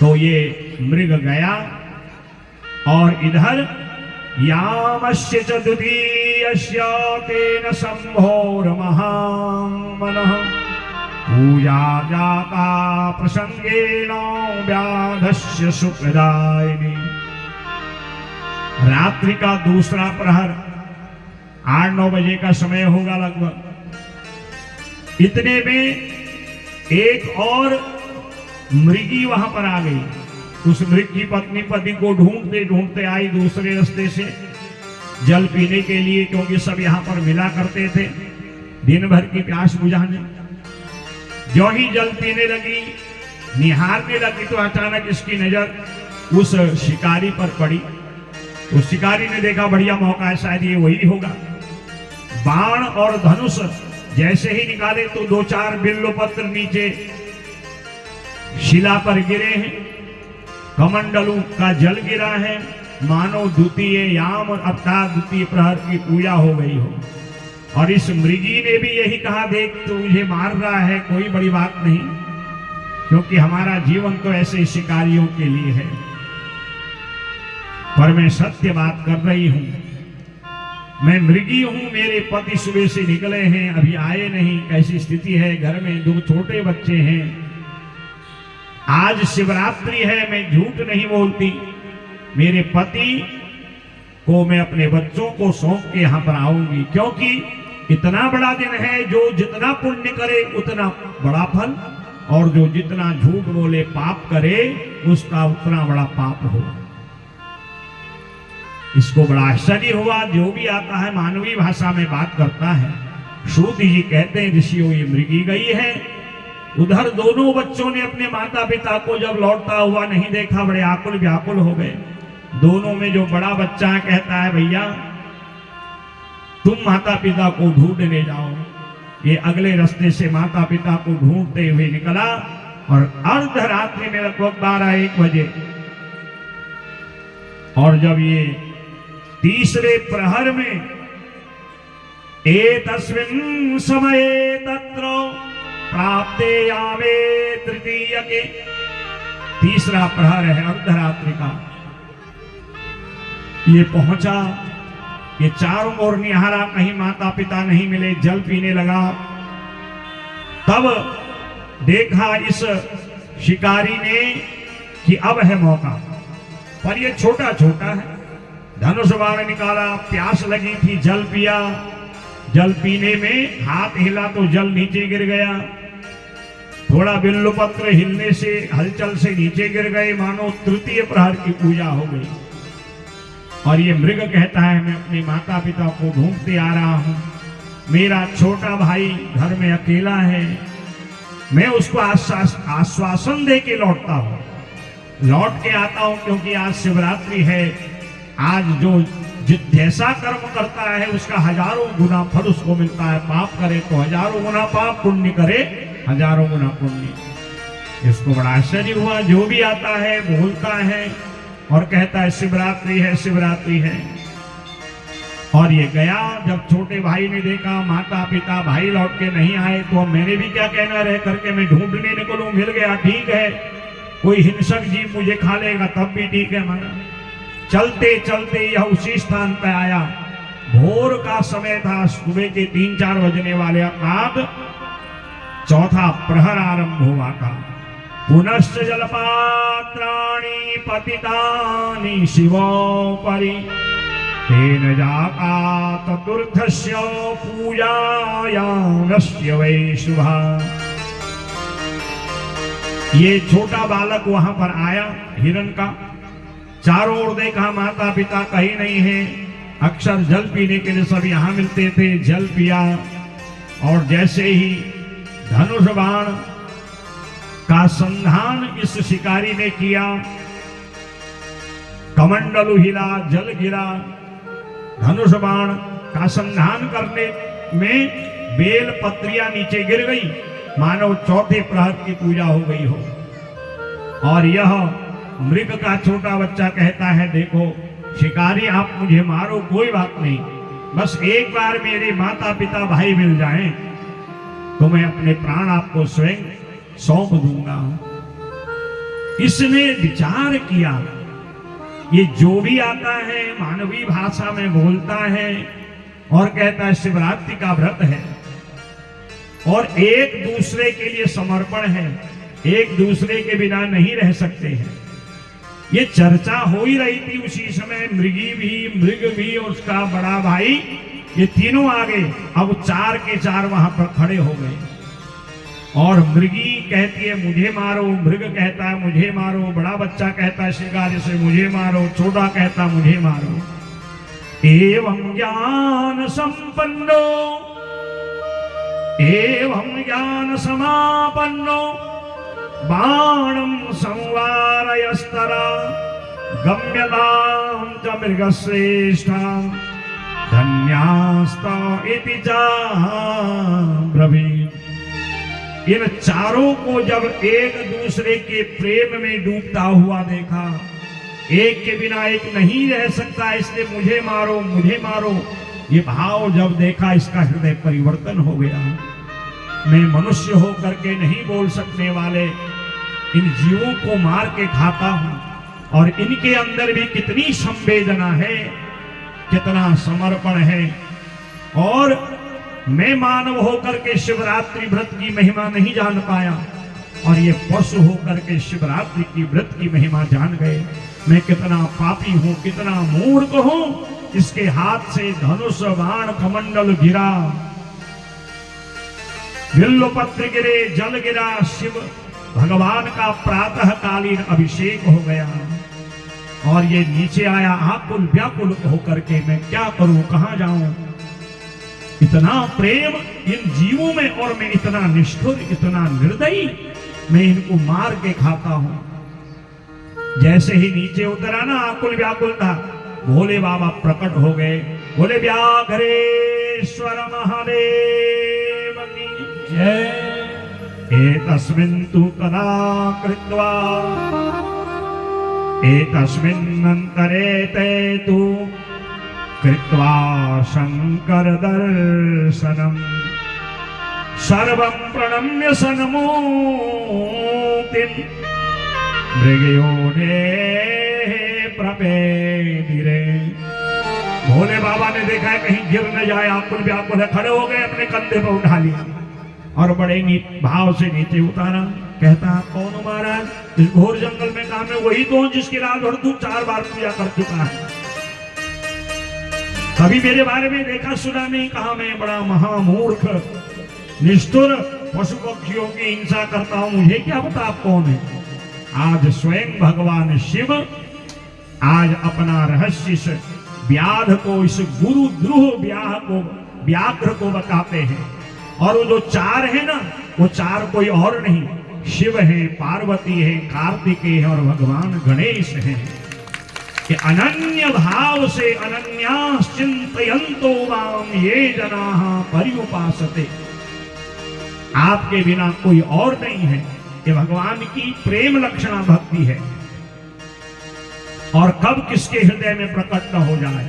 तो ये मृग गया और इधर यामस्य च द्वितीयस्य तेन शंभोर महामनः पूजा जाता प्रसंगेन व्याधस्य सुप्रदायिनी। रात्रि का दूसरा प्रहर 8-9 बजे का समय होगा लगभग। इतने में एक और मृगी वहां पर आ गई। उस मृग की पत्नी पति को ढूंढते ढूंढते आई दूसरे रास्ते से जल पीने के लिए, क्योंकि सब यहां पर मिला करते थे दिन भर की प्यास बुझाने। जो ही जल पीने लगी, निहारने लगी, तो अचानक इसकी नजर उस शिकारी पर पड़ी। उस शिकारी ने देखा बढ़िया मौका है, शायद ये वही होगा। बाण और धनुष जैसे ही निकाले तो 2-4 बिल्वपत्र नीचे शिला पर गिरे हैं, कमंडलू का जल गिरा है, मानो द्वितीय याम अर्थात द्वितीय प्रहर की पूजा हो गई हो। और इस मृगी ने भी यही कहा देख तू मुझे मार रहा है, कोई बड़ी बात नहीं, क्योंकि हमारा जीवन तो ऐसे शिकारियों के लिए है। पर मैं सत्य बात कर रही हूं, मैं मृगी हूं, मेरे पति सुबह से निकले हैं, अभी आए नहीं, कैसी स्थिति है, घर में 2 छोटे बच्चे हैं, आज शिवरात्रि है, मैं झूठ नहीं बोलती। मेरे पति को मैं अपने बच्चों को सौंप के यहां पर आऊंगी, क्योंकि इतना बड़ा दिन है, जो जितना पुण्य करे उतना बड़ा फल, और जो जितना झूठ बोले पाप करे उसका उतना बड़ा पाप हो। इसको बड़ा आश्चर्य हुआ। जो भी आता है मानवीय भाषा में बात करता है। सूत जी कहते हैं ऋषियों ये मृगी गई है। उधर दोनों बच्चों ने अपने माता पिता को जब लौटता हुआ नहीं देखा, बड़े आकुल व्याकुल हो गए। दोनों में जो बड़ा बच्चा है कहता है भैया तुम माता पिता को ढूंढने जाओ। ये अगले रास्ते से माता पिता को ढूंढते हुए निकला और अर्धरात्रि में लगभग 12-1 बजे, और जब ये तीसरे प्रहर में एतस्मिन् समये तत्र प्राप्ते यामे तृतीय के, तीसरा प्रहर है अर्धरात्रि का, ये पहुंचा। ये चारों ओर निहारा, कहीं माता पिता नहीं मिले, जल पीने लगा। तब देखा इस शिकारी ने कि अब है मौका, पर ये छोटा छोटा है। धनुष बाण निकाला, प्यास लगी थी, जल पिया। जल पीने में हाथ हिला तो जल नीचे गिर गया। थोड़ा बिल्वपत्र हिलने से, हलचल से नीचे गिर गए, मानो तृतीय प्रहर की पूजा हो गई। और ये मृग कहता है मैं अपने माता पिता को ढूंढते आ रहा हूं, मेरा छोटा भाई घर में अकेला है, मैं उसको आश्वासन दे के लौटता हूं, लौट के आता हूं, क्योंकि आज शिवरात्रि है। आज जो जैसा कर्म करता है उसका 1000 गुना फल उसको मिलता है। पाप करे तो 1000 गुना पाप, पुण्य करे 1000 गुना पुण्य। इसको बड़ा आश्चर्य हुआ। जो भी आता है बोलता है और कहता है शिवरात्रि है, शिवरात्रि है। और ये गया। जब छोटे भाई ने देखा माता पिता भाई लौट के नहीं आए, तो मैंने भी क्या कहना रह करके मैं ढूंढने निकलूं। मिल गया ठीक है, कोई हिंसक जीव मुझे खा लेगा तब भी ठीक है हमारा। चलते चलते यह उसी स्थान पर आया। भोर का समय था, सुबह के 3-4 बजने वाले बाद चौथा प्रहर आरंभ हुआ था। पुनश्च जलपात्राणि पतितानि शिवोपरि तेन जाता चतुर्थस्य पूजायामस्य वै शुभा। ये छोटा बालक वहां पर आया हिरण का, चारों ओर देखा माता पिता कहीं नहीं है। अक्सर जल पीने के लिए सब यहां मिलते थे, जल पिया और जैसे ही धनुष बाण का संधान इस शिकारी ने किया, कमंडलु हिला, जल गिरा। धनुष बाण का संधान करने में बेल पत्रियां नीचे गिर गई, मानो चौथे प्रहर की पूजा हो गई हो। और यह मृग का छोटा बच्चा कहता है, देखो शिकारी आप मुझे मारो कोई बात नहीं, बस एक बार मेरे माता पिता भाई मिल जाएं तो मैं अपने प्राण आपको स्वयं सौंप दूंगा। इसने विचार किया, ये जो भी आता है मानवीय भाषा में बोलता है और कहता है शिवरात्रि का व्रत है और एक दूसरे के लिए समर्पण है, एक दूसरे के बिना नहीं रह सकते हैं। ये चर्चा हो ही रही थी उसी समय। मृगी भी, मृग भी और उसका बड़ा भाई, ये तीनों आ गए। अब 4 के 4 वहां पर खड़े हो गए और मृगी कहती है मुझे मारो, मृग कहता है मुझे मारो, बड़ा बच्चा कहता है शिकारी से मुझे मारो, छोटा कहता मुझे मारो। एवं ज्ञान संपन्नो एवं ज्ञान समापन्नो बाणं संवारयस्तरा गम्यतां च मृगश्रेष्ठा धन्यास्ता इति चाब्रवीत्। इन चारों को जब एक दूसरे के प्रेम में डूबता हुआ देखा, एक के बिना एक नहीं रह सकता, इसलिए मुझे मारो मुझे मारो, ये भाव जब देखा इसका हृदय परिवर्तन हो गया। मैं मनुष्य होकर के नहीं बोल सकने वाले इन जीवों को मार के खाता हूं और इनके अंदर भी कितनी संवेदना है, कितना समर्पण है। और मैं मानव होकर के शिवरात्रि व्रत की महिमा नहीं जान पाया और ये पशु होकर के शिवरात्रि की व्रत की महिमा जान गए। मैं कितना पापी हूं, कितना मूर्ख हूं, इसके हाथ से धनुष बाण कमंडल गिरा, बिल्व पत्र गिरे, जल गिरा, शिव भगवान का प्रातः कालीन अभिषेक हो गया और ये नीचे आया आकुल व्याकुल होकर के मैं क्या करूं, कहां जाऊं। इतना प्रेम इन जीवों में और मैं इतना निष्ठुर, इतना निर्दयी, मैं इनको मार के खाता हूं। जैसे ही नीचे उतरा ना, आकुल व्याकुल था, भोले बाबा प्रकट हो गए। बोले व्याघ्रेश्वर महादेव की जय। एतस्मिन् तु कदा कृत्वा एतस्मिन्नन्तरे ते तु कृत्वा शंकर दर्शनम् सर्वं प्रणम्य सन्मूर्तिं मृगयोने प्रपेदिरे। भोले बाबा ने देखा है कहीं गिर न जाए, आकुल व्याकुल है, खड़े हो गए, अपने कंधे पर उठा लिया और बड़े भाव से नीचे उतारा। कहता कौन हो महाराज? इस घोर जंगल में कहा मैं वही तो हूं जिसकी रात भर तू 4 बार पूजा कर चुका है। कभी मेरे बारे में देखा सुना नहीं, कहा मैं बड़ा महामूर्ख निष्ठुर पशु पक्षियों की हिंसा करता हूं, मुझे क्या पता आप कौन है। आज स्वयं भगवान शिव आज अपना रहस्य इस व्याध को, इस गुरुद्रोह व्याघ्र को बताते हैं। और वो जो 4 है ना, वो 4 कोई और नहीं, शिव है, पार्वती है, कार्तिकेय है और भगवान गणेश है। कि अनन्य भाव से अनन्याश्चिन्तयन्तो मां ये जनाः पर्युपासते। आपके बिना कोई और नहीं है। ये भगवान की प्रेम लक्षणा भक्ति है। और कब किसके हृदय में प्रकट न हो जाए।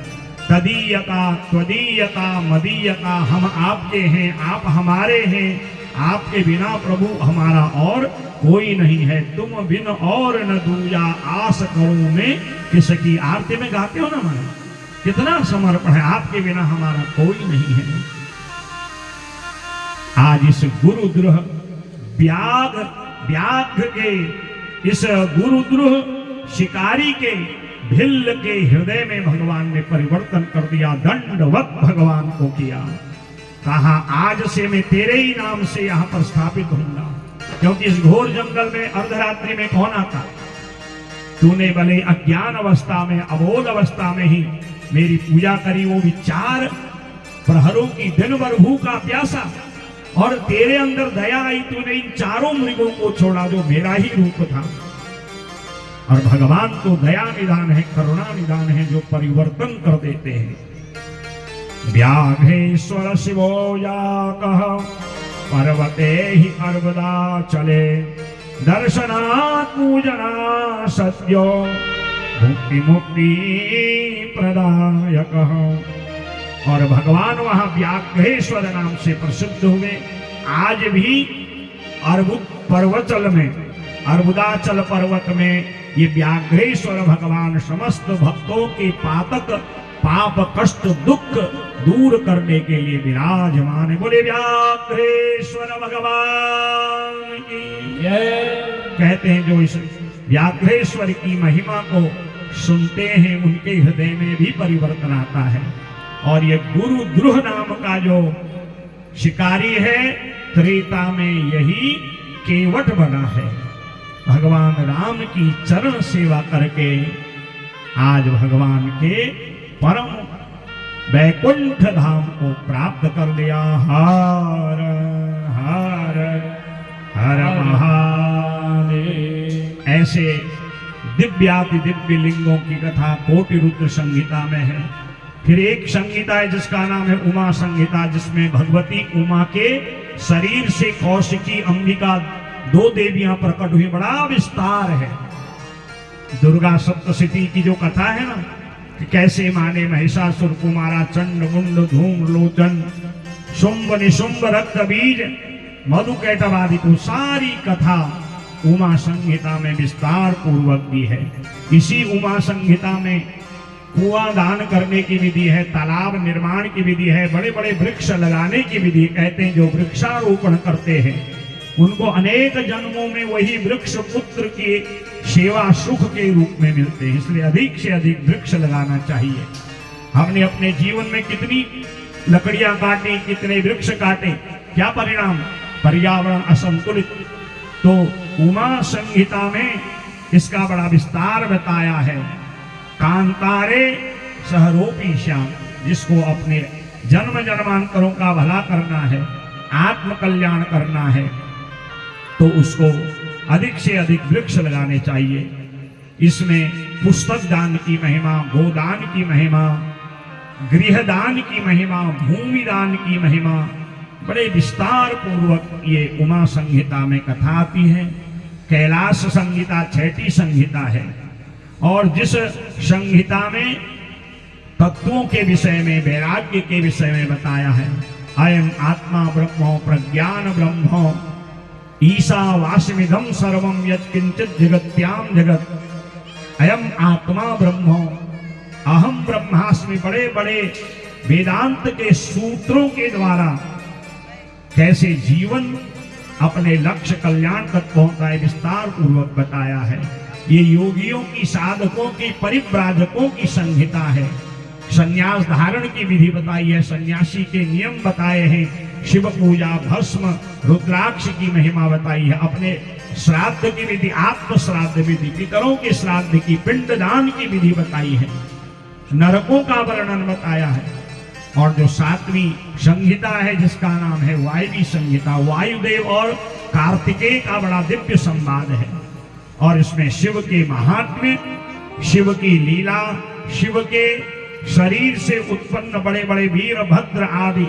तदीयता त्वदीयता मदीयता, हम आपके हैं, आप हमारे हैं, आपके बिना प्रभु हमारा और कोई नहीं है। तुम बिन और न दूजा आस करूं मैं किसकी। आरती में गाते हो ना माना, कितना समर्पण है, आपके बिना हमारा कोई नहीं है। आज इस गुरुद्रोह व्याघ्र के, इस गुरुद्रोह शिकारी के भिल्ल के हृदय में भगवान ने परिवर्तन कर दिया, दंडवत भगवान को किया। कहा आज से मैं तेरे ही नाम से यहाँ पर स्थापित होऊंगा, क्योंकि इस घोर जंगल में अर्धरात्रि में कौन आता? तूने भले अज्ञान अवस्था में, अबोध अवस्था में ही मेरी पूजा करी, वो भी 4 प्रहरों की, दिन भर भूखा प्यासा, और तेरे अंदर दया आई, तूने इन 4 मृगों को छोड़ा जो मेरा ही रूप था। और भगवान तो दया निदान है, करुणा निदान है, जो परिवर्तन कर देते हैं। व्याघ्रेश्वर शिवो या कह पर्वते ही अर्वदा चले, दर्शनात् पूजना सत्यो मुक्ति मुक्ति प्रदायक। और भगवान वहां व्याघ्रेश्वर नाम से प्रसिद्ध हुए। आज भी अर्बुद पर्वतल में, अर्बुदाचल पर्वत में ये व्याघ्रेश्वर भगवान समस्त भक्तों के पातक, पाप, कष्ट, दुख दूर करने के लिए विराजमान है। बोले व्याघ्रेश्वर भगवान की जय। कहते हैं जो इस व्याघ्रेश्वर की महिमा को सुनते हैं उनके हृदय में भी परिवर्तन आता है। और ये गुरुद्रुह नाम का जो शिकारी है, त्रेता में यही केवट बना है। भगवान राम की चरण सेवा करके आज भगवान के परम वैकुंठ धाम को प्राप्त कर लिया। हर हर हर महादेव। ऐसे दिव्याति दिव्य लिंगों की कथा कोटि रुद्र संहिता में है। फिर एक संहिता है जिसका नाम है उमा संहिता, जिसमें भगवती उमा के शरीर से कौशिकी, अंबिका 2 देवियां प्रकट हुई। बड़ा विस्तार है। दुर्गा सप्तशती की जो कथा है ना, कि कैसे माने महिषासुर को मारा, चंड मुंड धूम लोचन, शुंभ निशुंभ रक्त बीज मधुकैटवादि को, सारी कथा उमा संहिता में विस्तार पूर्वक दी है। इसी उमा संहिता में कुआं दान करने की विधि है, तालाब निर्माण की विधि है, बड़े बड़े वृक्ष लगाने की विधि। कहते हैं जो वृक्षारोपण करते हैं उनको अनेक जन्मों में वही वृक्ष पुत्र की सेवा सुख के रूप में मिलते हैं। इसलिए अधिक से अधिक वृक्ष लगाना चाहिए। हमने अपने जीवन में कितनी लकड़ियां काटी, कितने वृक्ष काटे, क्या परिणाम? पर्यावरण असंतुलित। तो उमा संहिता में इसका बड़ा विस्तार बताया है। कांतारे सहरोपी श्याम, जिसको अपने जन्म जन्मांतरों का भला करना है, आत्म कल्याण करना है, तो उसको अधिक से अधिक वृक्ष लगाने चाहिए। इसमें पुस्तक दान की महिमा, गोदान की महिमा, गृहदान की महिमा, भूमि दान की महिमा, बड़े विस्तार पूर्वक ये उमा संहिता में कथा आती है। कैलाश संहिता 6ठी संहिता है। और जिस संहिता में तत्वों के विषय में, वैराग्य के विषय में बताया है, अयम आत्मा ब्रह्मो प्रज्ञान ब्रह्मो ईशावास्मिदं सर्वं यत्किंचित् जगत्याम जगत, अयम आत्मा ब्रह्मो अहम ब्रह्मास्मि। बड़े बड़े वेदांत के सूत्रों के द्वारा कैसे जीवन अपने लक्ष्य कल्याण तक पहुंचता है, विस्तार पूर्वक बताया है। ये योगियों की, साधकों की, परिव्राजकों की संहिता है। संन्यास धारण की विधि बताई है, सन्यासी के नियम बताए हैं, शिव पूजा, भस्म, रुद्राक्ष की महिमा बताई है, अपने श्राद्ध की विधि, आत्म श्राद्ध विधि, पितरों के श्राद्ध की, पिंडदान की विधि बताई है, नरकों का वर्णन बताया है। और जो 7वीं संहिता है जिसका नाम है वायवी संहिता, वायुदेव और कार्तिकेय का बड़ा दिव्य संवाद है। और इसमें शिव के महात्म्य, शिव की लीला, शिव के शरीर से उत्पन्न बड़े बड़े वीरभद्र आदि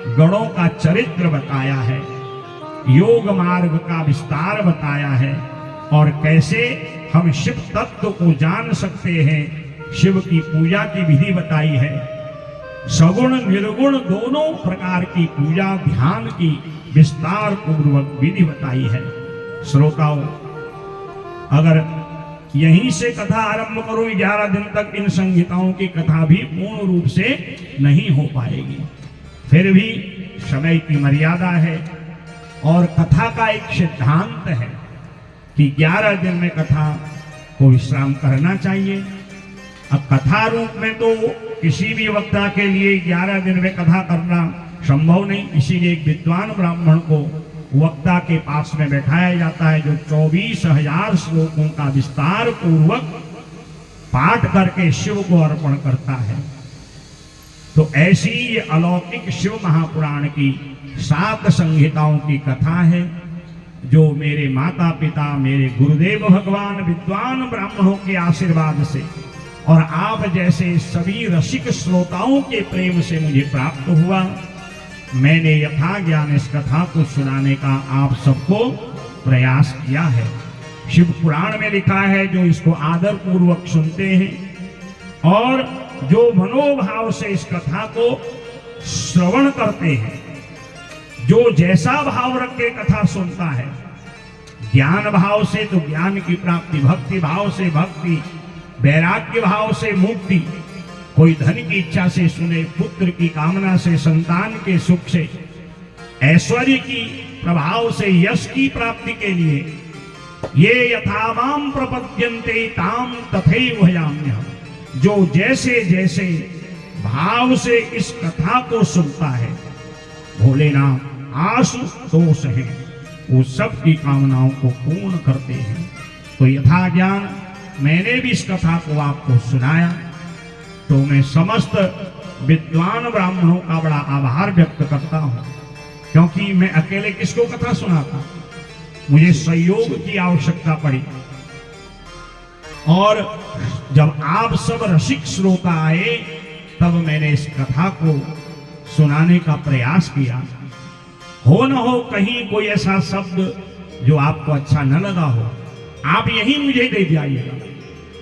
गणों का चरित्र बताया है, योग मार्ग का विस्तार बताया है, और कैसे हम शिव तत्व को जान सकते हैं। शिव की पूजा की विधि बताई है। सगुण निर्गुण दोनों प्रकार की पूजा, ध्यान की विस्तार पूर्वक विधि बताई है। श्रोताओं, अगर यहीं से कथा आरंभ करो 11 दिन तक, इन संहिताओं की कथा भी पूर्ण रूप से नहीं हो पाएगी। फिर भी समय की मर्यादा है और कथा का एक सिद्धांत है कि 11 दिन में कथा को विश्राम करना चाहिए। अब कथा रूप में तो किसी भी वक्ता के लिए 11 दिन में कथा करना संभव नहीं, इसीलिए एक विद्वान ब्राह्मण को वक्ता के पास में बैठाया जाता है जो 24,000 श्लोकों का विस्तार पूर्वक पाठ करके शिव को अर्पण करता है। तो ऐसी ये अलौकिक शिव महापुराण की 7 संहिताओं की कथा है जो मेरे माता पिता, मेरे गुरुदेव भगवान विद्वान ब्राह्मणों के आशीर्वाद से और आप जैसे सभी रसिक श्रोताओं के प्रेम से मुझे प्राप्त हुआ। मैंने यथा ज्ञान इस कथा को सुनाने का आप सबको प्रयास किया है। शिव पुराण में लिखा है जो इसको आदर पूर्वक सुनते हैं और जो मनोभाव से इस कथा को श्रवण करते हैं, जो जैसा भाव रख के कथा सुनता है, ज्ञान भाव से तो ज्ञान की प्राप्ति, भक्ति भाव से भक्ति, वैराग्य भाव से मुक्ति, कोई धन की इच्छा से सुने, पुत्र की कामना से, संतान के सुख से, ऐश्वर्य की प्रभाव से यश की प्राप्ति के लिए ये यथा माम प्रपद्यन्ते ताम तथैव याम्यहम्, जो जैसे जैसे भाव से इस कथा को सुनता है, भोलेनाथ आशुतोष है, वो सब की कामनाओं को पूर्ण करते हैं। तो यथा ज्ञान मैंने भी इस कथा को आपको सुनाया, तो मैं समस्त विद्वान ब्राह्मणों का बड़ा आभार व्यक्त करता हूं, क्योंकि मैं अकेले किसको कथा सुनाता, मुझे सहयोग की आवश्यकता पड़ी। और जब आप सब रसिक श्रोता आए तब मैंने इस कथा को सुनाने का प्रयास किया। हो न हो कहीं कोई ऐसा शब्द जो आपको अच्छा न लगा हो, आप यही मुझे दे जाइएगा।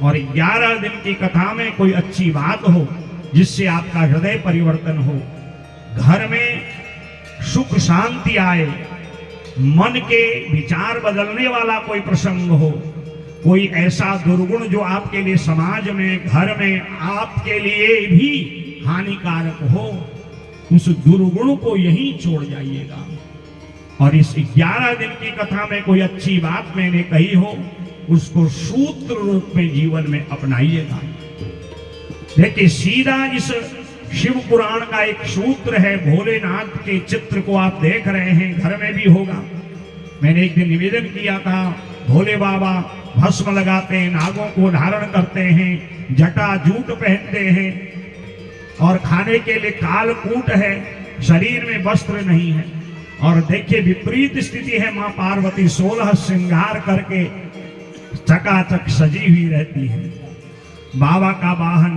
और 11 दिन की कथा में कोई अच्छी बात हो जिससे आपका हृदय परिवर्तन हो, घर में सुख शांति आए, मन के विचार बदलने वाला कोई प्रसंग हो, कोई ऐसा दुर्गुण जो आपके लिए समाज में, घर में आपके लिए भी हानिकारक हो, उस दुर्गुण को यहीं छोड़ जाइएगा। और इस 11 दिन की कथा में कोई अच्छी बात मैंने कही हो, उसको सूत्र रूप में जीवन में अपनाइएगा। देखिए, सीधा इस शिव पुराण का एक सूत्र है, भोलेनाथ के चित्र को आप देख रहे हैं, घर में भी होगा। मैंने एक दिन निवेदन किया था, भोले बाबा भस्म लगाते हैं, नागों को धारण करते हैं, जटा जूट पहनते हैं और खाने के लिए कालकूट है, शरीर में वस्त्र नहीं है। और देखिए विपरीत स्थिति है, मां पार्वती 16 श्रृंगार करके चकाचक सजी हुई रहती है। बाबा का वाहन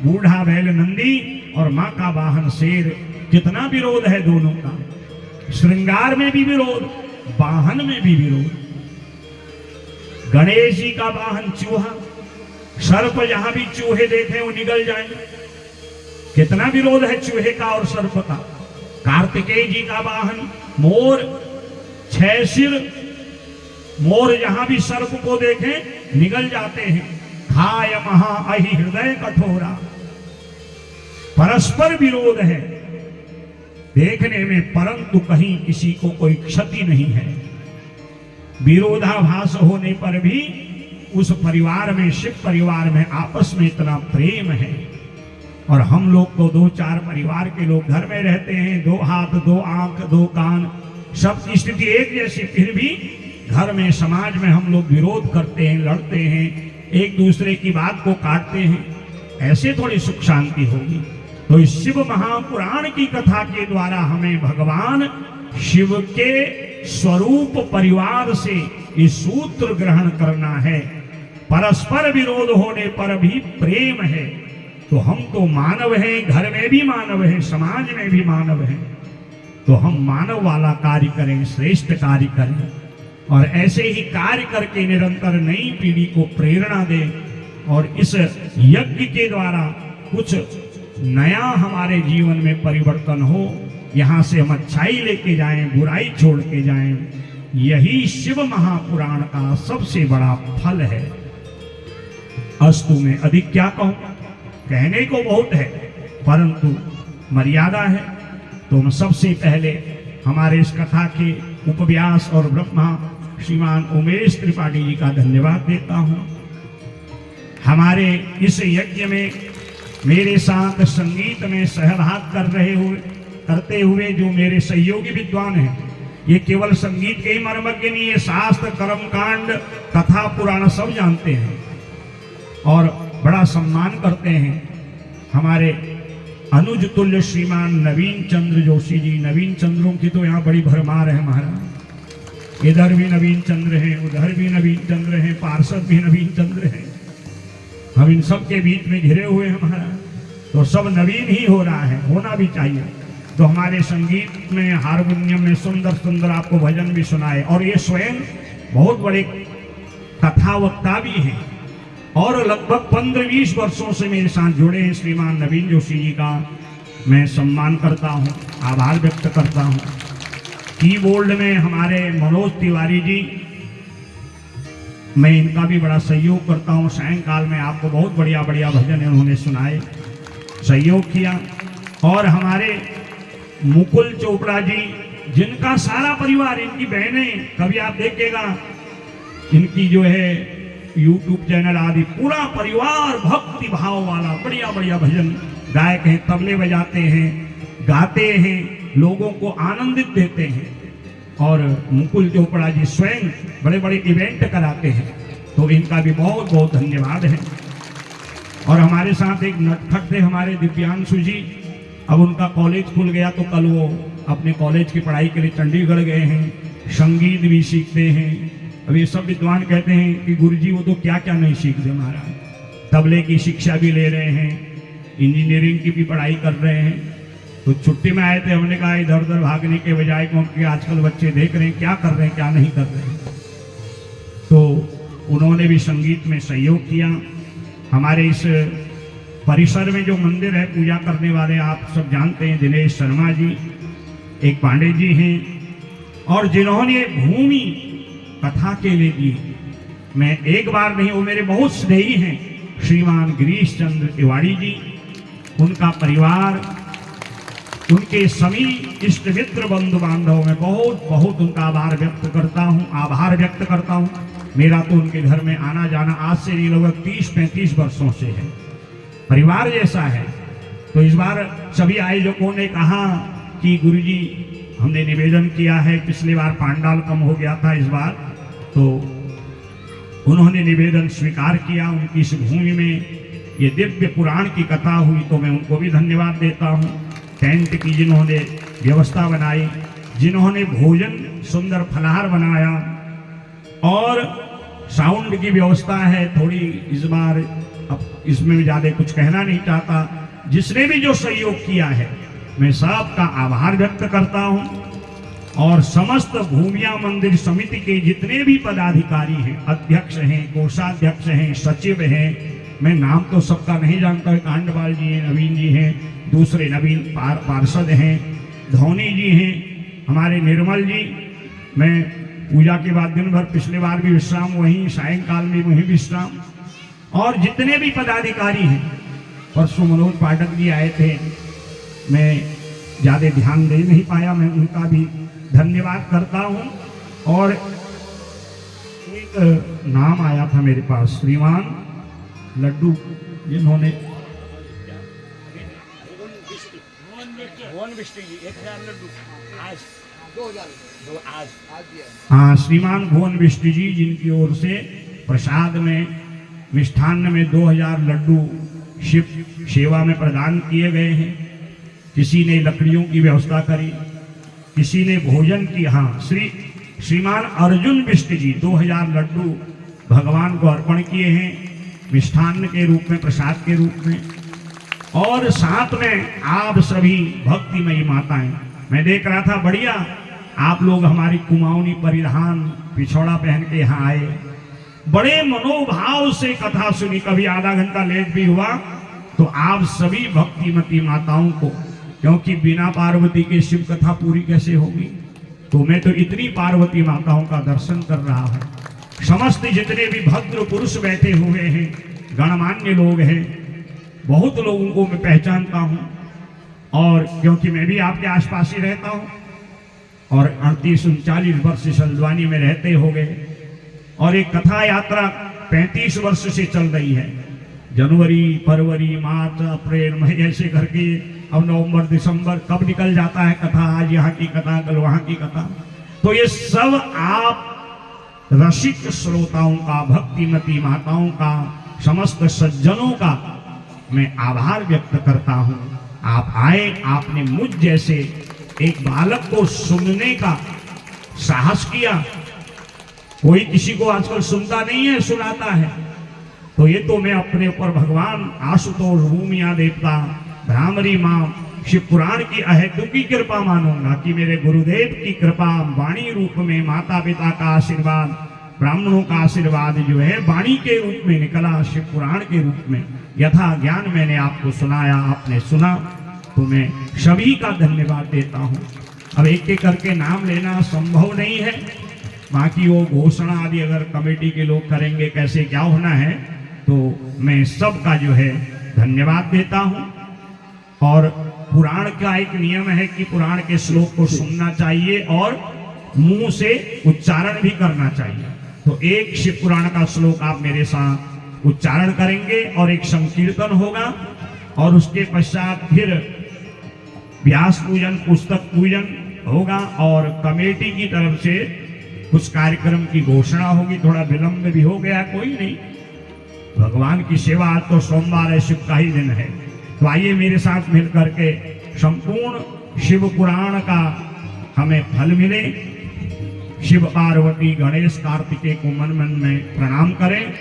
बूढ़ा बैल नंदी और मां का वाहन शेर। कितना विरोध है दोनों का, श्रृंगार में भी विरोध, वाहन में भी विरोध। गणेश जी का वाहन चूहा, सर्प जहां भी चूहे देखे वो निगल जाए। कितना विरोध है चूहे का और सर्प का। कार्तिकेय जी का वाहन मोर, 6 सिर मोर जहां भी सर्प को देखें निगल जाते हैं। खाय महा अहि हृदय कठोरा, परस्पर विरोध है देखने में, परंतु कहीं किसी को कोई क्षति नहीं है। विरोधाभास होने पर भी उस परिवार में, शिव परिवार में आपस में इतना प्रेम है। और हम लोग तो 2-4 परिवार के लोग घर में रहते हैं, 2 हाथ 2 आंख 2 कान, सबकी स्थिति एक जैसी, फिर भी घर में समाज में हम लोग विरोध करते हैं, लड़ते हैं, एक दूसरे की बात को काटते हैं। ऐसे थोड़ी सुख शांति होगी। तो इस शिव महापुराण की कथा के द्वारा हमें भगवान शिव के स्वरूप परिवार से ये सूत्र ग्रहण करना है। परस्पर विरोध होने पर भी प्रेम है। तो हम तो मानव हैं, घर में भी मानव हैं, समाज में भी मानव हैं। तो हम मानव वाला कार्य करें, श्रेष्ठ कार्य करें और ऐसे ही कार्य करके निरंतर नई पीढ़ी को प्रेरणा दें और इस यज्ञ के द्वारा कुछ नया हमारे जीवन में परिवर्तन हो। यहाँ से हम अच्छाई लेके जाएं, बुराई छोड़ के जाएं। यही शिव महापुराण का सबसे बड़ा फल है। अस्तु में अधिक क्या कहूं, कहने को बहुत है परंतु मर्यादा है। तो मैं सबसे पहले हमारे इस कथा के उपव्यास और ब्रह्मा श्रीमान उमेश त्रिपाठी जी का धन्यवाद देता हूं। हमारे इस यज्ञ में मेरे साथ संगीत में सहभाग करते हुए जो मेरे सहयोगी विद्वान हैं, ये केवल संगीत के ही मर्मज्ञ नहीं, ये शास्त्र कर्म कांड कथा पुराण सब जानते हैं और बड़ा सम्मान करते हैं। हमारे अनुज तुल्य श्रीमान नवीन चंद्र जोशी जी, नवीन चंद्रों की तो यहाँ बड़ी भरमार है महाराज। इधर भी नवीन चंद्र हैं, उधर भी नवीन चंद्र हैं, पार्षद भी नवीन चंद्र हैं। हम इन सब के बीच में घिरे हुए हैं महाराज, तो सब नवीन ही हो रहा है, होना भी चाहिए। तो हमारे संगीत में हारमोनियम में सुंदर सुंदर आपको भजन भी सुनाए, और ये स्वयं बहुत बड़े कथा वक्ता भी हैं और लगभग 15-20 वर्षों से मेरे साथ जुड़े हैं। श्रीमान नवीन जोशी जी का मैं सम्मान करता हूँ, आभार व्यक्त करता हूँ। कीबोर्ड में हमारे मनोज तिवारी जी, मैं इनका भी बड़ा सहयोग करता हूँ। सायंकाल में आपको बहुत बढ़िया बढ़िया भजन उन्होंने सुनाए, सहयोग किया। और हमारे मुकुल चोपड़ा जी, जिनका सारा परिवार, इनकी बहनें, कभी आप देखेगा इनकी जो है यूट्यूब चैनल आदि, पूरा परिवार भक्ति भाव वाला बढ़िया बढ़िया भजन गायक हैं, तबले बजाते हैं, गाते हैं, लोगों को आनंदित देते हैं। और मुकुल चोपड़ा जी स्वयं बड़े बड़े इवेंट कराते हैं, तो इनका भी बहुत बहुत धन्यवाद है। और हमारे साथ एक नटखट थे हमारे दिव्यांशु जी, अब उनका कॉलेज खुल गया तो कल वो अपने कॉलेज की पढ़ाई के लिए चंडीगढ़ गए हैं, संगीत भी सीखते हैं। अब ये सब विद्वान कहते हैं कि गुरुजी वो तो क्या क्या नहीं सीखते महाराज, तबले की शिक्षा भी ले रहे हैं, इंजीनियरिंग की भी पढ़ाई कर रहे हैं। तो छुट्टी में आए थे, हमने कहा इधर उधर भागने के बजाय, क्योंकि आजकल बच्चे देख रहे हैं क्या कर रहे हैं क्या नहीं कर रहे हैं, तो उन्होंने भी संगीत में सहयोग किया। हमारे इस परिसर में जो मंदिर है, पूजा करने वाले आप सब जानते हैं, दिनेश शर्मा जी, एक पांडे जी हैं, और जिन्होंने भूमि कथा के लिए दी, मैं एक बार नहीं, वो मेरे बहुत स्नेही हैं, श्रीमान गिरीश चंद्र तिवारी जी, उनका परिवार, उनके सभी इष्ट मित्र बंधु बांधव, मैं बहुत बहुत उनका आभार व्यक्त करता हूँ। मेरा तो उनके घर में आना जाना आज से नहीं, लगभग 30-35 वर्षों से है, परिवार जैसा है। तो इस बार सभी आयोजकों ने कहा कि गुरुजी हमने निवेदन किया है, पिछली बार पांडाल कम हो गया था, इस बार तो उन्होंने निवेदन स्वीकार किया। उनकी इस भूमि में ये दिव्य पुराण की कथा हुई, तो मैं उनको भी धन्यवाद देता हूँ। टेंट की जिन्होंने व्यवस्था बनाई, जिन्होंने भोजन सुंदर फलाहार बनाया, और साउंड की व्यवस्था है थोड़ी इस बार, अब इसमें भी ज़्यादा कुछ कहना नहीं चाहता। जिसने भी जो सहयोग किया है, मैं सबका आभार व्यक्त करता हूँ। और समस्त भूमिया मंदिर समिति के जितने भी पदाधिकारी हैं, अध्यक्ष हैं, कोषाध्यक्ष हैं, सचिव हैं, मैं नाम तो सबका नहीं जानता, कांडवाल जी हैं, नवीन जी हैं, दूसरे नवीन पार्षद हैं, धोनी जी हैं, हमारे निर्मल जी। मैं पूजा के बाद दिन भर, पिछले बार भी विश्राम वहीं, सायंकाल में वहीं विश्राम। और जितने भी पदाधिकारी हैं, परसों मनोज पाठक जी आए थे, मैं ज़्यादा ध्यान दे नहीं पाया, मैं उनका भी धन्यवाद करता हूँ। और एक नाम आया था मेरे पास, श्रीमान लड्डू, जिन्होंने हाँ, श्रीमान भुवन विष्णु जी, जिनकी ओर से प्रसाद में, मिष्ठान्न में 2000 लड्डू शिव सेवा में प्रदान किए गए हैं। किसी ने लकड़ियों की व्यवस्था करी, किसी ने भोजन की। हाँ, श्रीमान अर्जुन विष्णु जी 2000 लड्डू भगवान को अर्पण किए हैं, मिष्ठान्न के रूप में, प्रसाद के रूप में। और साथ में आप सभी भक्तिमयी माताएं, मैं देख रहा था, बढ़िया आप लोग हमारी कुमाऊनी परिधान पिछौड़ा पहन के यहाँ आए, बड़े मनोभाव से कथा सुनी। कभी आधा घंटा लेट भी हुआ तो आप सभी भक्तिमती माताओं को, क्योंकि बिना पार्वती के शिव कथा पूरी कैसे होगी, तो मैं तो इतनी पार्वती माताओं का दर्शन कर रहा हूँ। समस्त जितने भी भद्र पुरुष बैठे हुए हैं, गणमान्य लोग हैं, बहुत लोगों को मैं पहचानता हूँ। और क्योंकि मैं भी आपके आसपास ही रहता हूँ, और 38-39 वर्ष से हल्द्वानी में रहते हो गए, और एक कथा यात्रा 35 वर्ष से चल रही है। जनवरी, फरवरी, मार्च, अप्रैल, मई ऐसे करके अब नवंबर, दिसंबर कब निकल जाता है कथा, आज यहाँ की कथा, कल वहां की कथा। तो ये सब आप रसिक श्रोताओं का, भक्तिमती माताओं का, समस्त सज्जनों का मैं आभार व्यक्त करता हूं। आप आए, आपने मुझ जैसे एक बालक को सुनने का साहस किया। कोई किसी को आजकल सुनता नहीं है, सुनाता है। तो ये तो मैं अपने ऊपर भगवान आशुतोष, भूमिया देवता, भ्रामरी मां, शिव पुराण की अहेतु की कृपा मानूंगा कि मेरे गुरुदेव की कृपा वाणी रूप में, माता पिता का आशीर्वाद, ब्राह्मणों का आशीर्वाद जो है वाणी के रूप में निकला, शिव पुराण के रूप में यथा ज्ञान मैंने आपको सुनाया, आपने सुना, तो मैं सभी का धन्यवाद देता हूँ। अब एक एक करके नाम लेना संभव नहीं है, बाकी वो घोषणा आदि अगर कमेटी के लोग करेंगे कैसे क्या होना है, तो मैं सबका जो है धन्यवाद देता हूँ। और पुराण का एक नियम है कि पुराण के श्लोक को सुनना चाहिए और मुंह से उच्चारण भी करना चाहिए। तो एक शिव पुराण का श्लोक आप मेरे साथ उच्चारण करेंगे और एक संकीर्तन होगा, और उसके पश्चात फिर व्यास पूजन, पुस्तक पूजन होगा, और कमेटी की तरफ से कुछ कार्यक्रम की घोषणा होगी। थोड़ा विलंब भी हो गया, कोई नहीं, भगवान की सेवा, आज तो सोमवार है, शिव का ही दिन है। तो आइए मेरे साथ मिलकर के संपूर्ण शिव पुराण का हमें फल मिले। शिव, पार्वती, गणेश, कार्तिकेय को मन मन में प्रणाम करें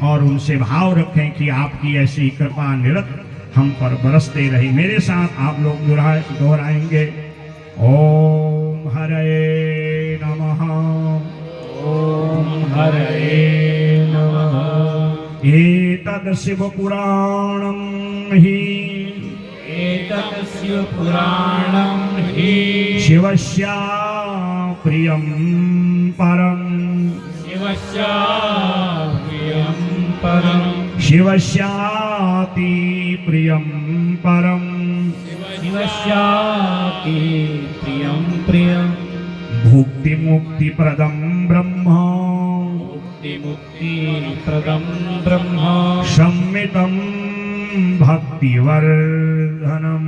और उनसे भाव रखें कि आपकी ऐसी कृपा निरत हम पर बरसते रही। मेरे साथ आप लोग दोहराएंगे, ओम हरे नमः, ओम हरे नमः। एतद् शिव पुराणं हि, एतत् शिव पुराणं हि शिवस्य प्रियं परं, शिवस्य प्रियं परं, शिवस्याति प्रियं परं, शिवस्याति प्रियं प्रियं, भुक्ति मुक्ति प्रदं ब्रह्म, मुक्तिप्रदं ब्रह्म, सम्मितं भक्तिवर्धनं,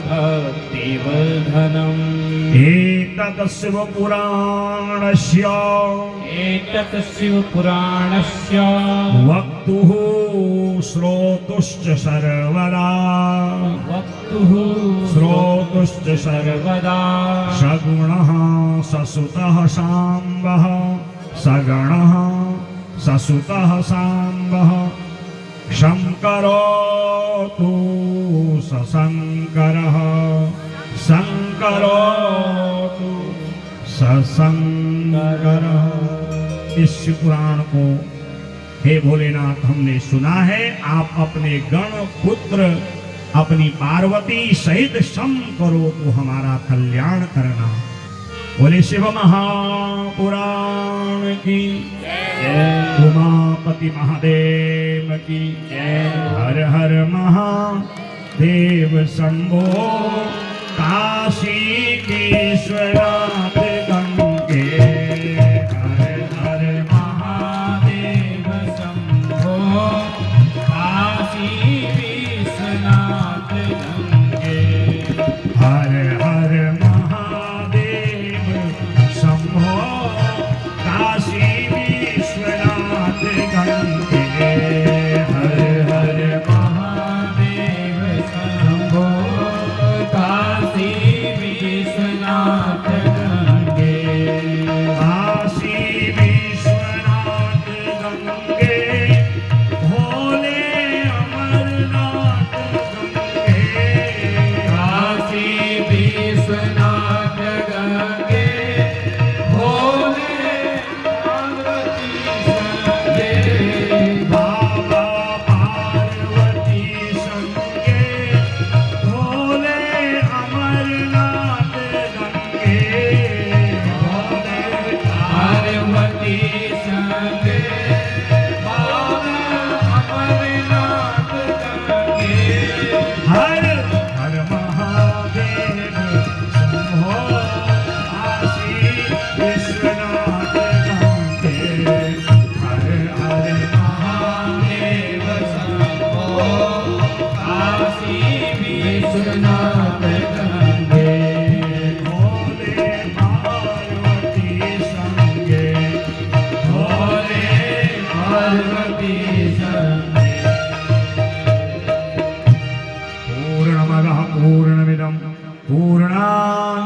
भक्तिवर्धनम्। एतत् शिव पुराणस्य, एतत् शिव पुराणस्य वक्तुः श्रोतुश्च सर्वदा, वक्तुः श्रोतुश्च सर्वदा, सगुणः ससुतः साम्बः, सगणः ससुतः साम्बः, शङ्करो तु सशङ्करः, शङ्करो तु सशङ्करः। इस पुराण को हे भोलेनाथ हमने सुना है, आप अपने गण पुत्र अपनी पार्वती सहित सम करो तो हमारा कल्याण करना। बोले शिव महापुराण की जय, उमापति महादेव की जय, हर हर महादेव शंभो, काशी विश्वनाथ गंगे, हर हर महादेव शंभो, काशी विश्वनाथ गंगे, हर हर महादेव शंभो, काशी विश्वनाथ गंगे, हर हर महादेव शंभो, काशी विश्वनाथ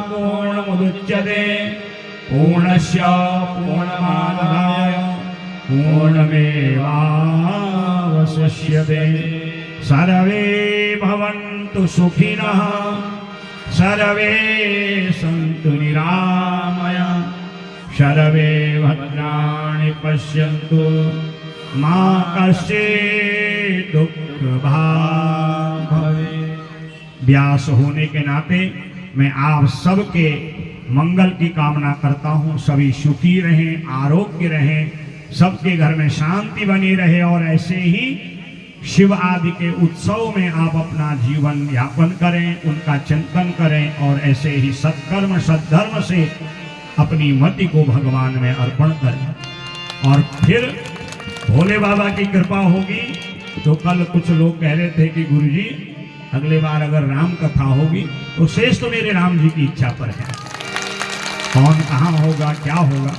पूर्णमुदच्यते पूर्णस्य पूर्णमादाय पूर्णमेवावशिष्यते सर्वे भवन्तु सुखिनः सर्वे सन्तु निरामया सर्वे भद्राणि पश्यन्तु मा कश्चित् दुःखभाग् भवेत्। व्यास होने के नाते मैं आप सबके मंगल की कामना करता हूँ। सभी सुखी रहें, आरोग्य रहें, सबके घर में शांति बनी रहे और ऐसे ही शिव आदि के उत्सव में आप अपना जीवन यापन करें, उनका चिंतन करें और ऐसे ही सत्कर्म सद्धर्म से अपनी मति को भगवान में अर्पण करें। और फिर भोले बाबा की कृपा होगी तो कल कुछ लोग कह रहे थे कि गुरुजी अगले बार अगर राम कथा होगी तो शेष तो मेरे राम जी की इच्छा पर है, कौन कहाँ होगा क्या होगा।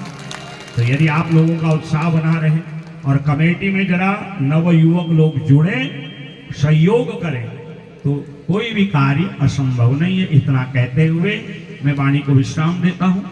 तो यदि आप लोगों का उत्साह बना रहे और कमेटी में जरा नव युवक लोग जुड़े, सहयोग करें तो कोई भी कार्य असंभव नहीं है। इतना कहते हुए मैं वाणी को विश्राम देता हूँ।